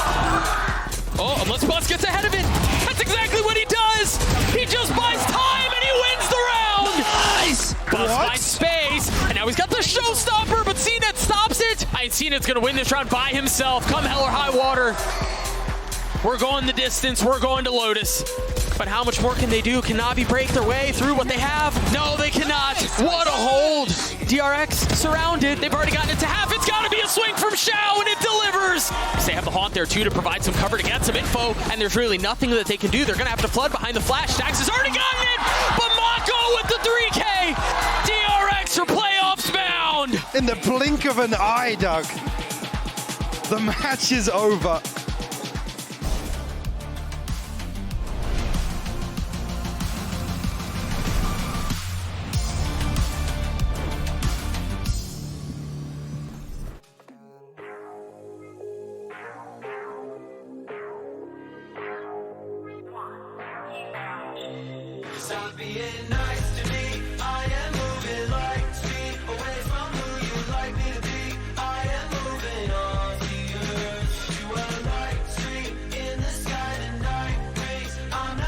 Oh, unless Buzz gets ahead of it. That's exactly what he does! He just buys time and he wins the round! Nice! Buzz finds space, and now he's got the showstopper, but CNED stops it! CNED's gonna win this round by himself, come hell or high water. We're going the distance, we're going to Lotus. But how much more can they do? Can Navi break their way through what they have? No, they cannot. What a hold. DRX surrounded. They've already gotten it to half. It's got to be a swing from Xiao, and it delivers. They have the Haunt there, too, to provide some cover to get some info, and there's really nothing that they can do. They're going to have to flood behind the flash. Stax has already gotten it, but Mako with the 3K. DRX are playoffs bound. In the blink of an eye, Doug, the match is over. Stop being